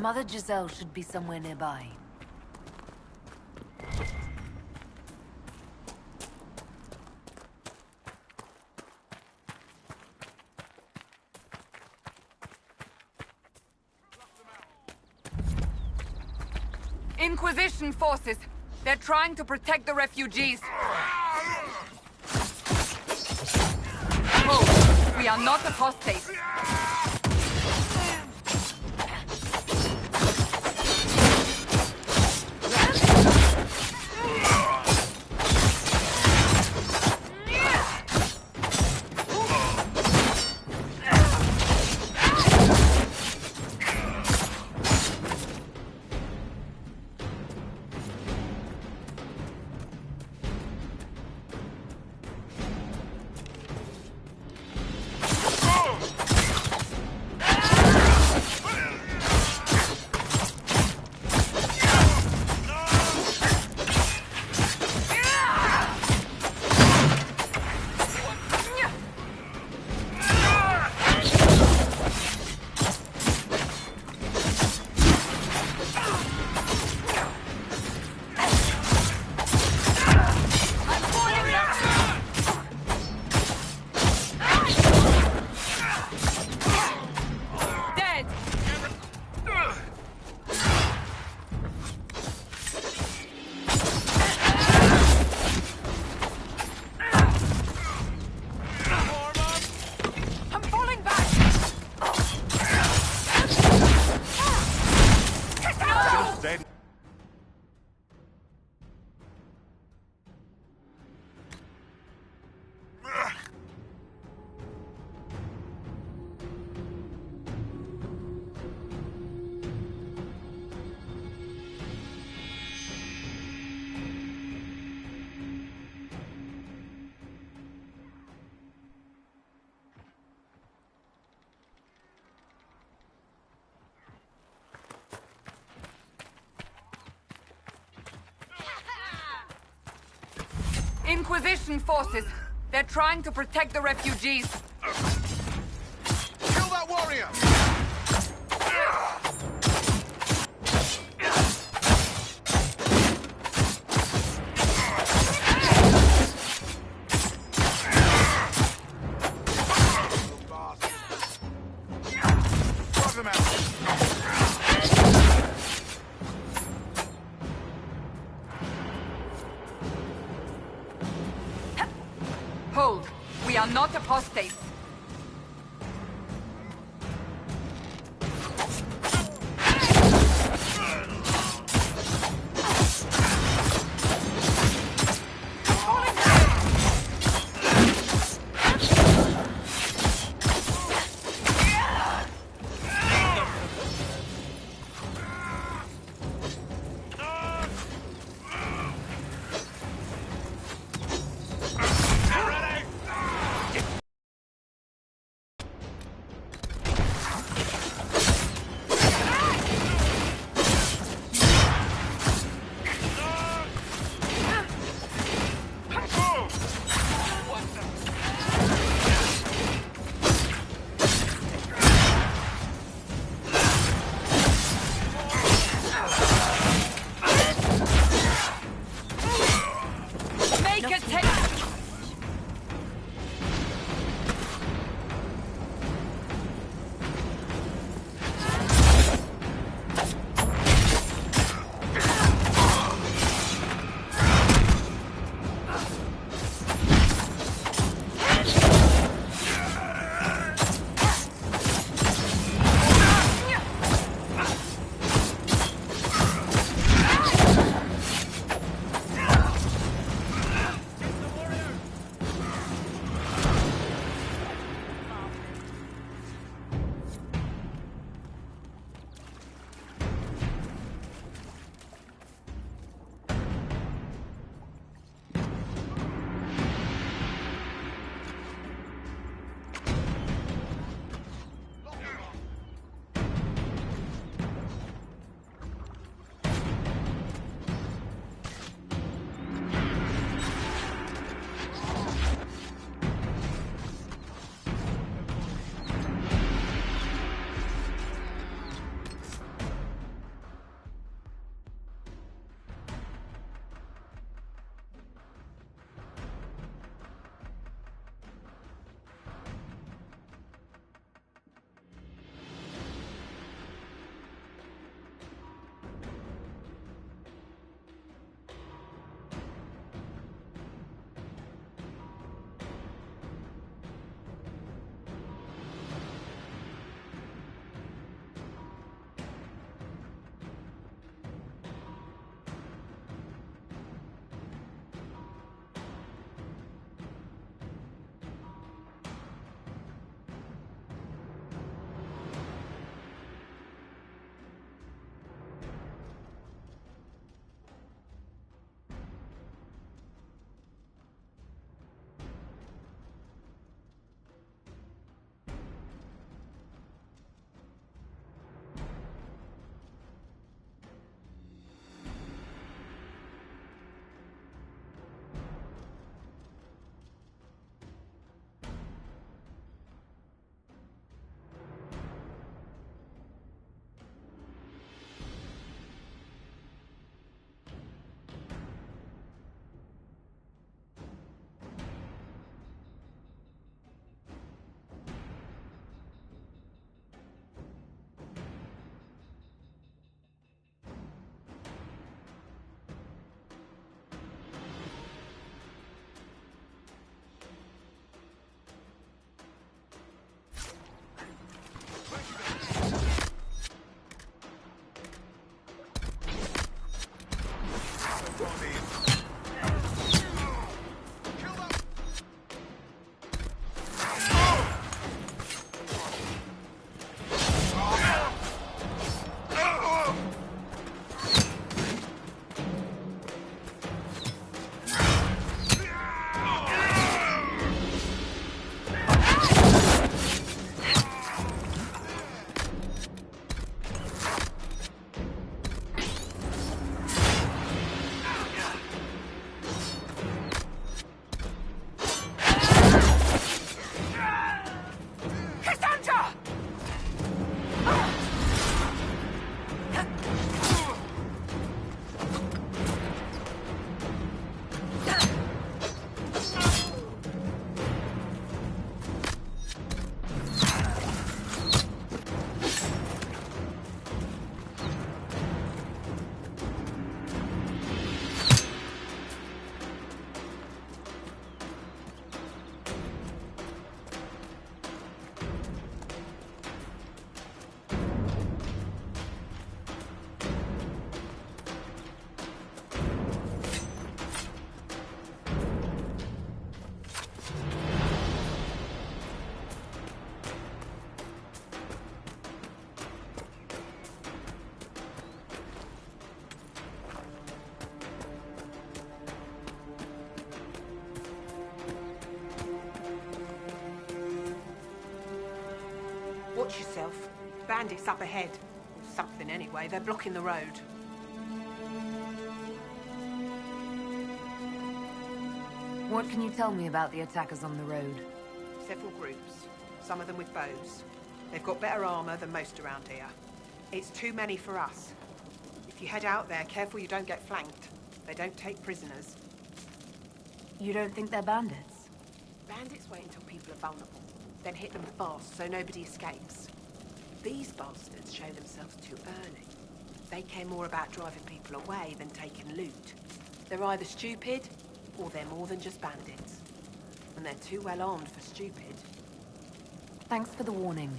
Mother Giselle should be somewhere nearby. Inquisition forces! They're trying to protect the refugees! Oh, we are not apostates! Inquisition forces. They're trying to protect the refugees. Kill that warrior! Drive them out. Hold. We are not apostates. Bandits up ahead. Something anyway. They're blocking the road. What can you tell me about the attackers on the road? Several groups. Some of them with bows. They've got better armor than most around here. It's too many for us. If you head out there, careful you don't get flanked. They don't take prisoners. You don't think they're bandits? Bandits wait until people are vulnerable, then hit them fast so nobody escapes. These bastards show themselves too early. They care more about driving people away than taking loot. They're either stupid, or they're more than just bandits. And they're too well armed for stupid. Thanks for the warning.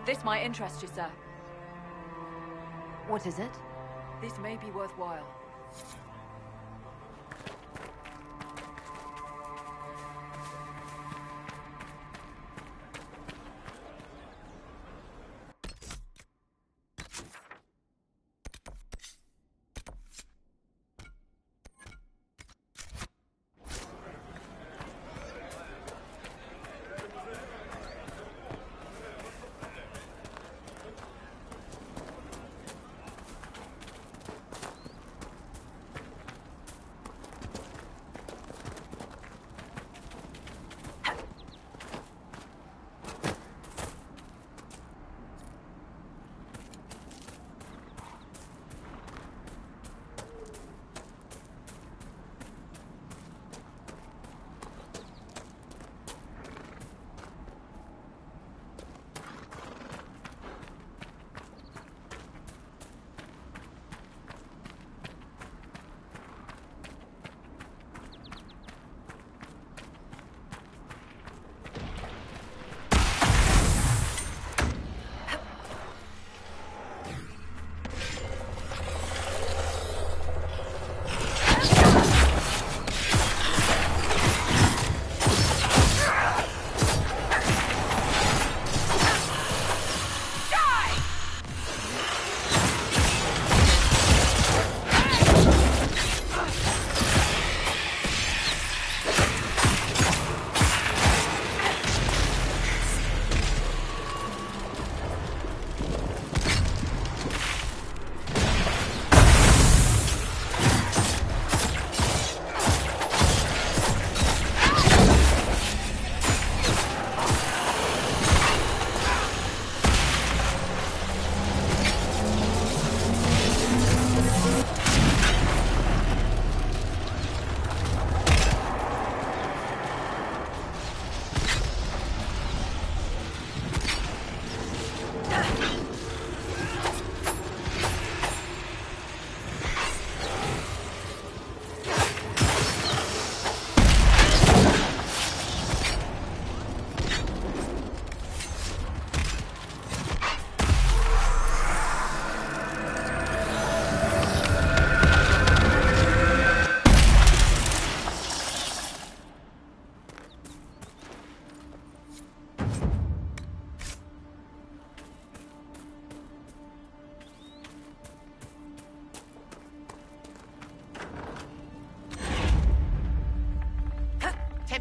This might interest you, sir. What is it? This may be worthwhile.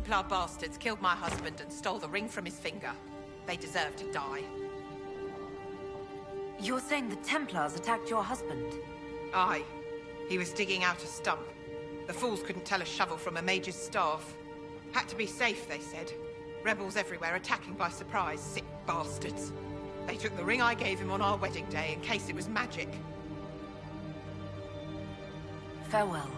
Templar bastards killed my husband and stole the ring from his finger. They deserve to die. You're saying the Templars attacked your husband? Aye. He was digging out a stump. The fools couldn't tell a shovel from a mage's staff. Had to be safe, they said. Rebels everywhere attacking by surprise, sick bastards. They took the ring I gave him on our wedding day in case it was magic. Farewell.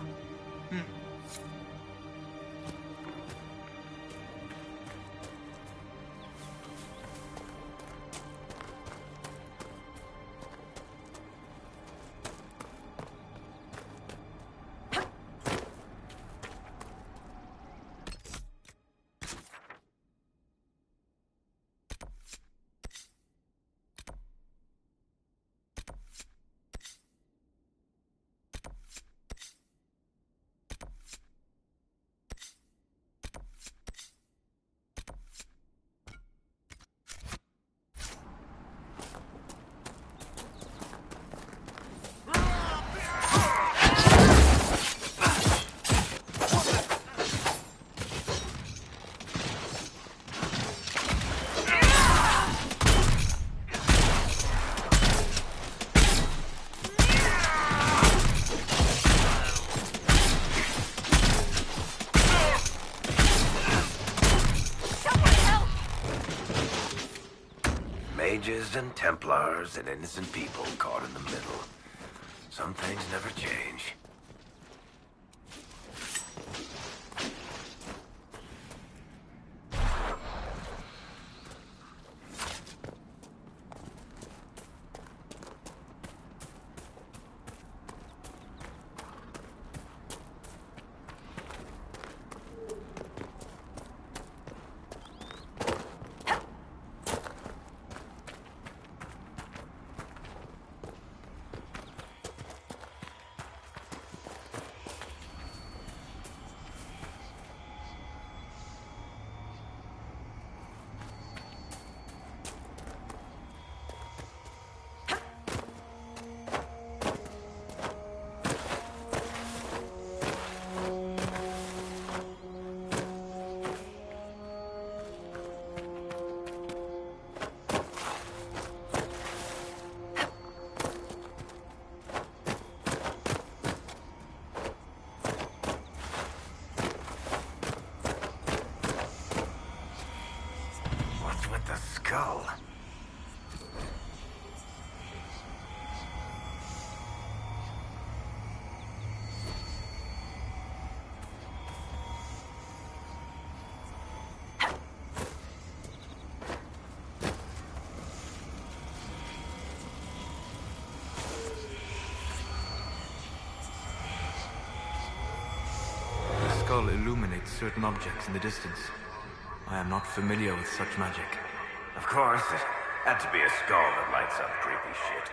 Mages and Templars and innocent people caught in the middle. Some things never change. Skull. The skull illuminates certain objects in the distance. I am not familiar with such magic. Of course, it had to be a skull that lights up creepy shit.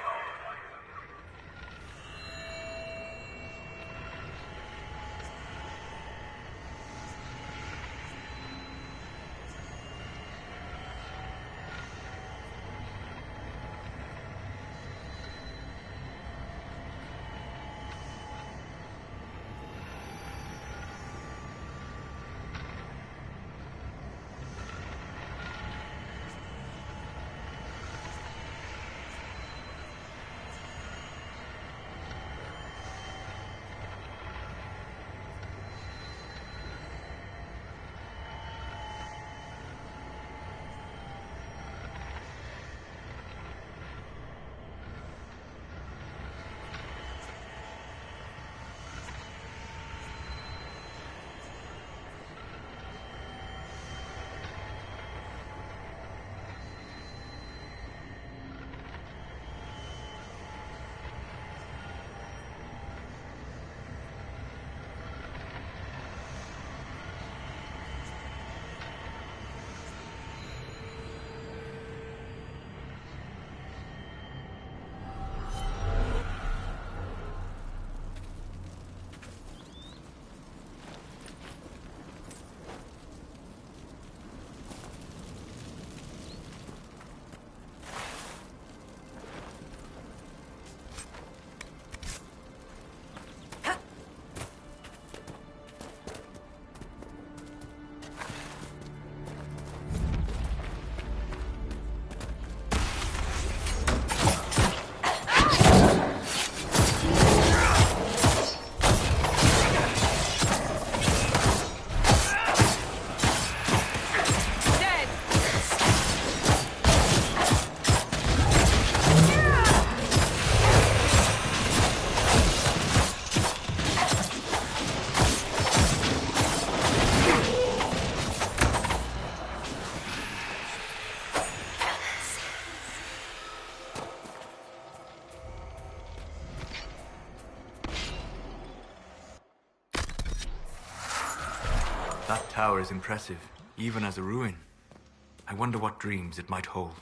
That tower is impressive, even as a ruin. I wonder what dreams it might hold.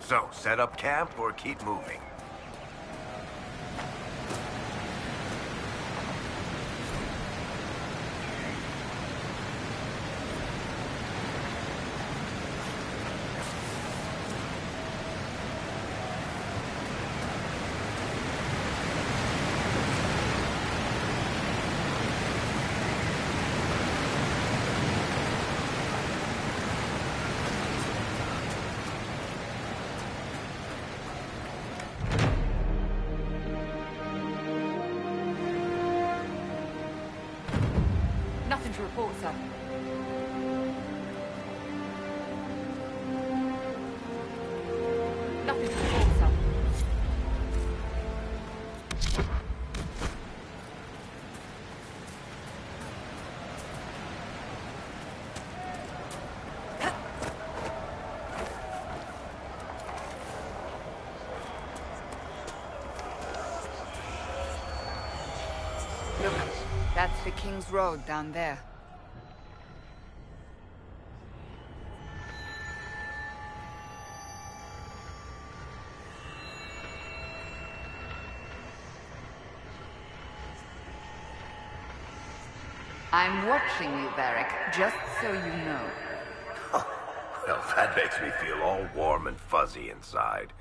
So, set up camp or keep moving? Nothing to report, sir. Nothing to report, sir. Look, that's the King's Road down there. I'm watching you, Varric, just so you know. Well, that makes me feel all warm and fuzzy inside.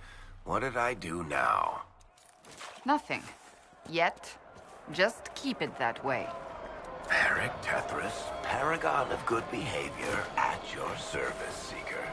What did I do now? Nothing. Yet. Just keep it that way. Varric Tethras, paragon of good behavior, at your service, Seeker.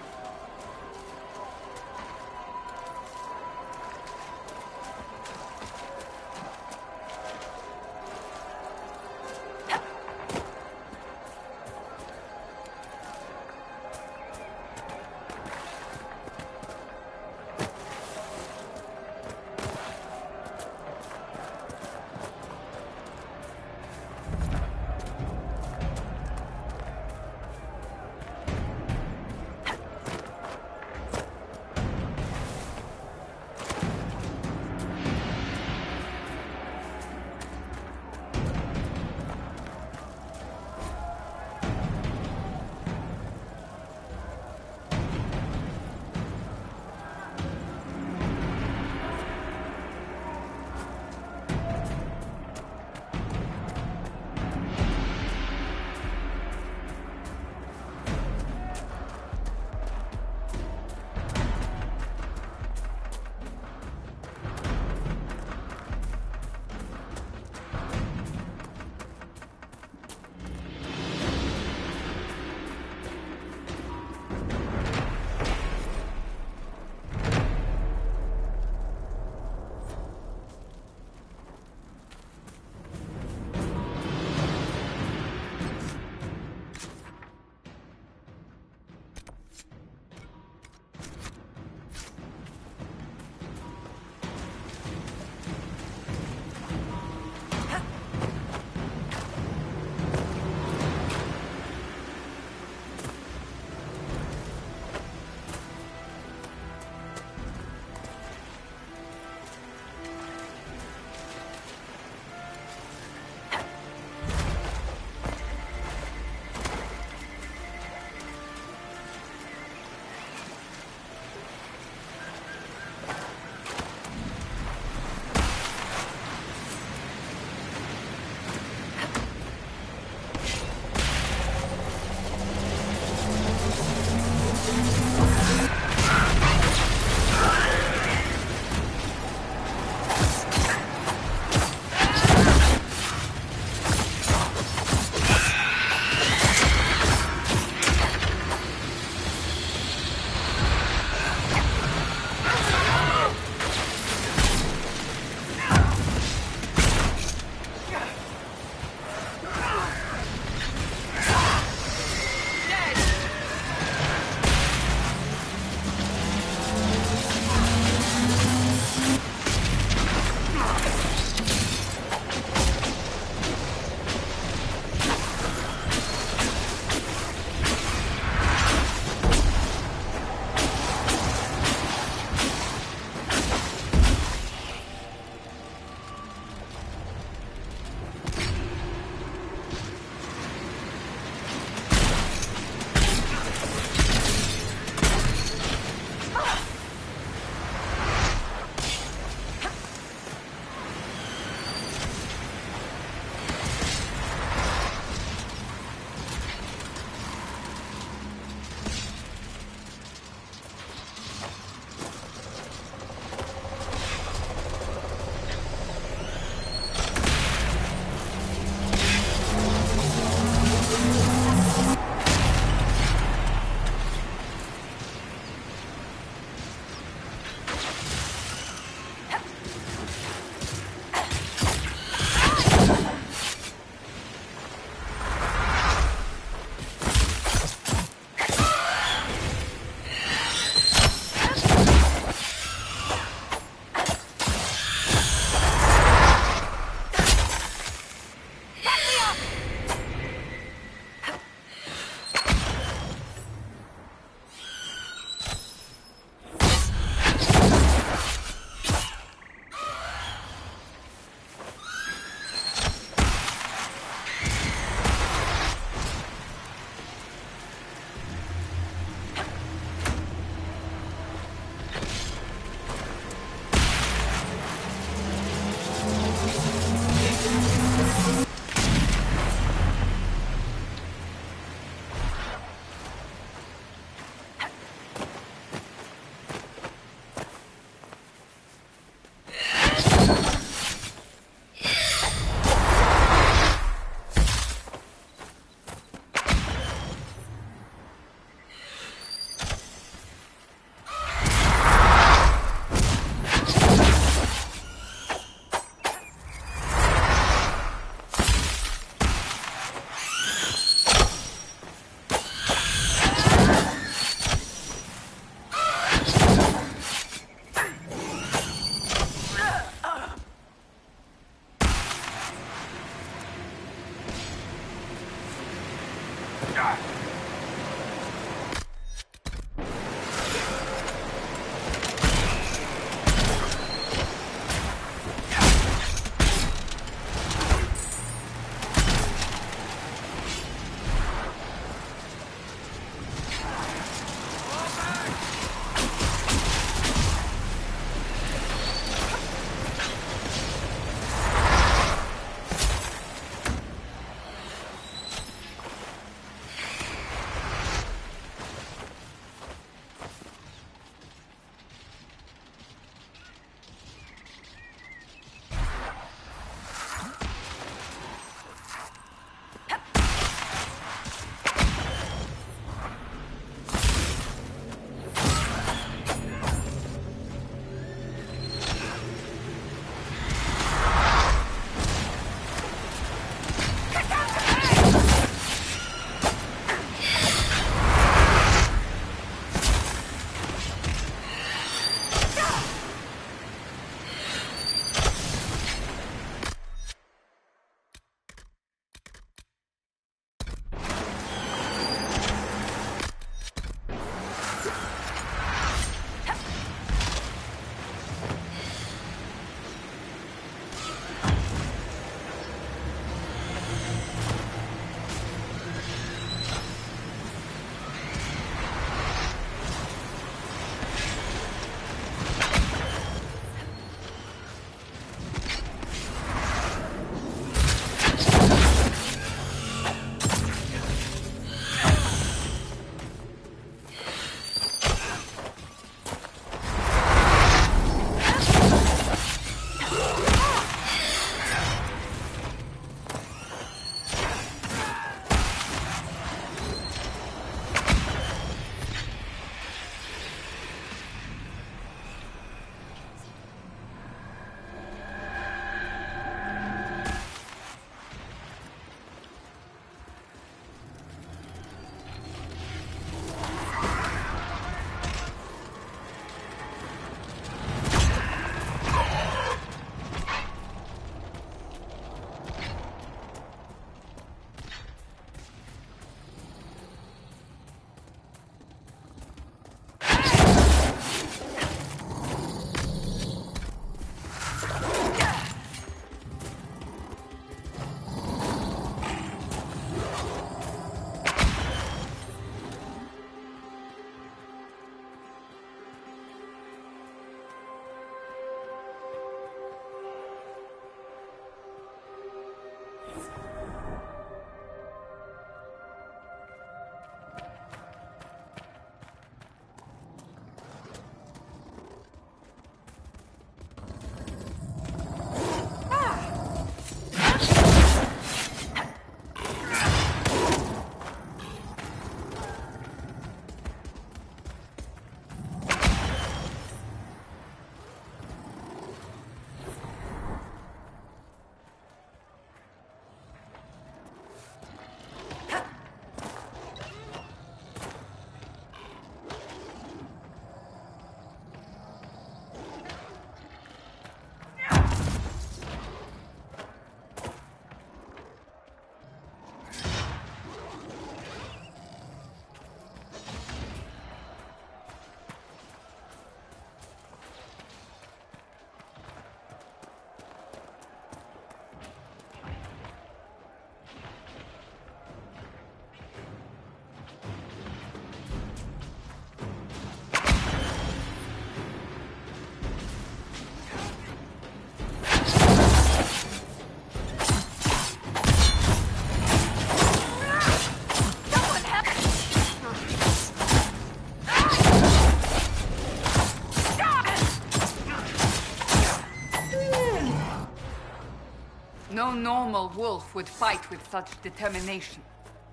No normal wolf would fight with such determination.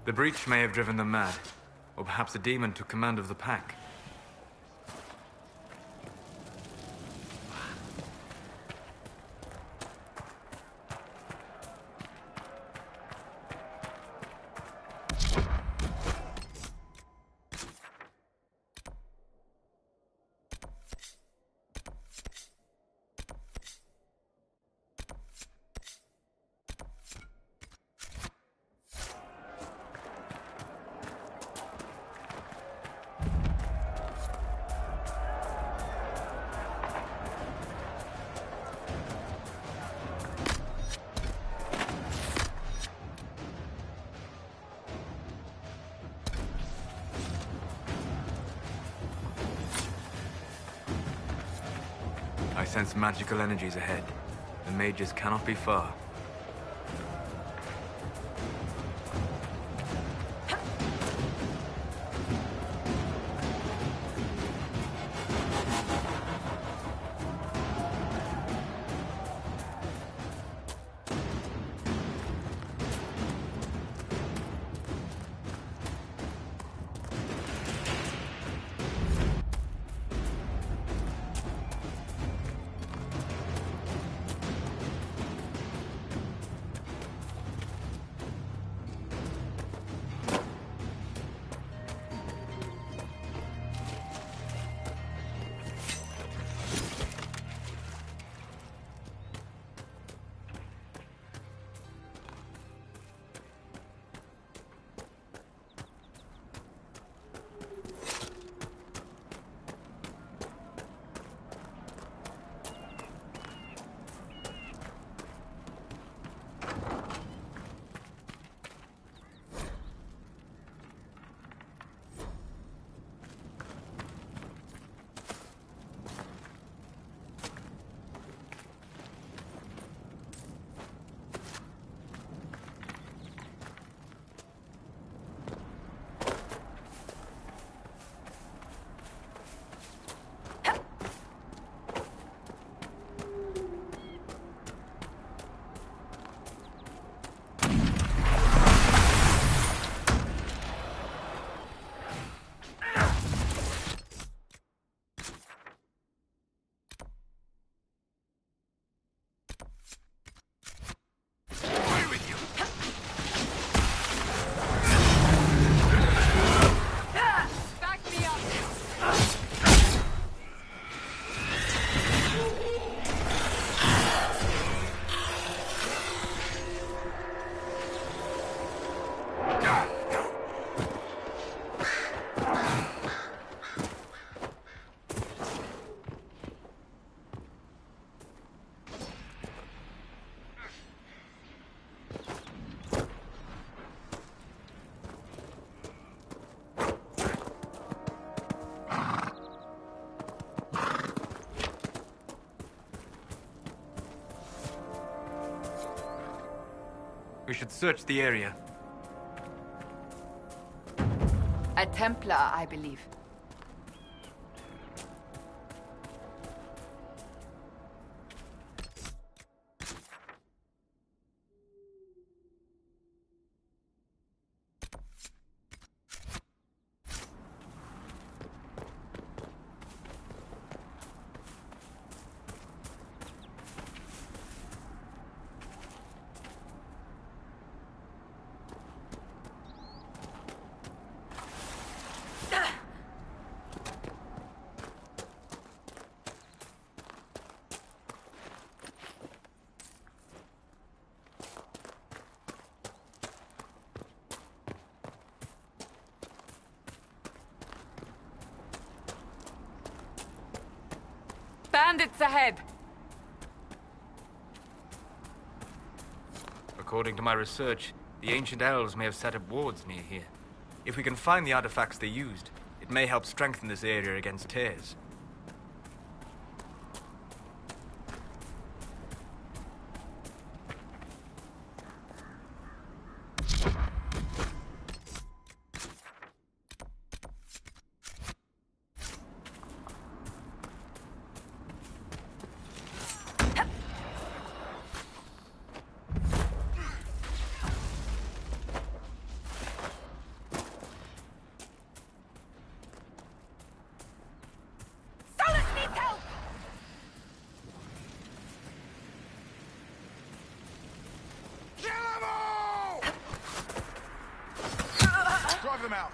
The breach may have driven them mad. Or perhaps a demon took command of the pack. sense magical energies ahead. The mages cannot be far. We should search the area. A Templar, I believe. Bandits ahead! According to my research, the ancient elves may have set up wards near here. If we can find the artifacts they used, it may help strengthen this area against tears. Drive them out.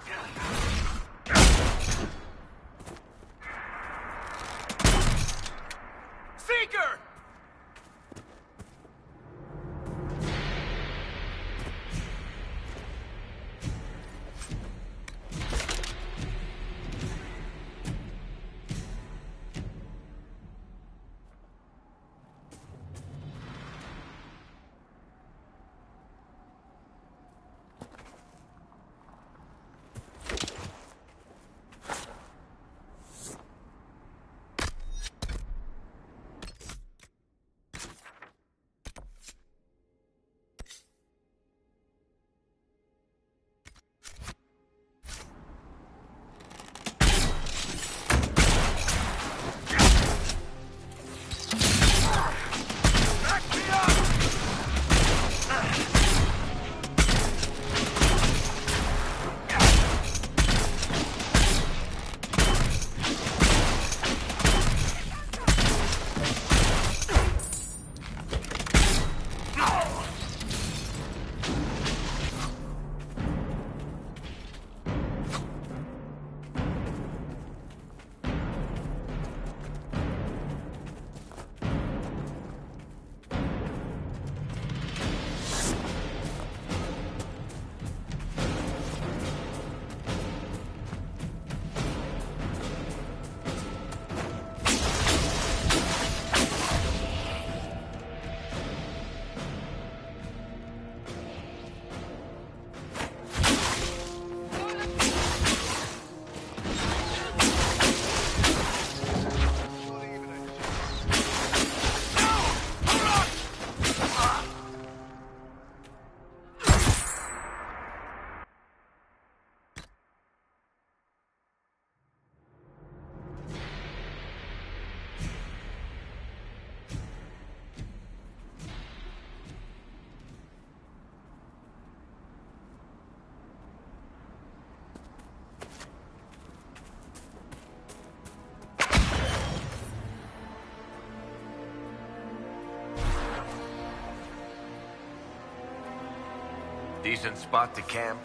Seeker! Decent spot to camp?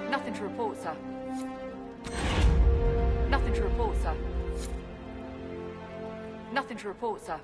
Nothing to report, sir. Nothing to report, sir. Nothing to report, sir.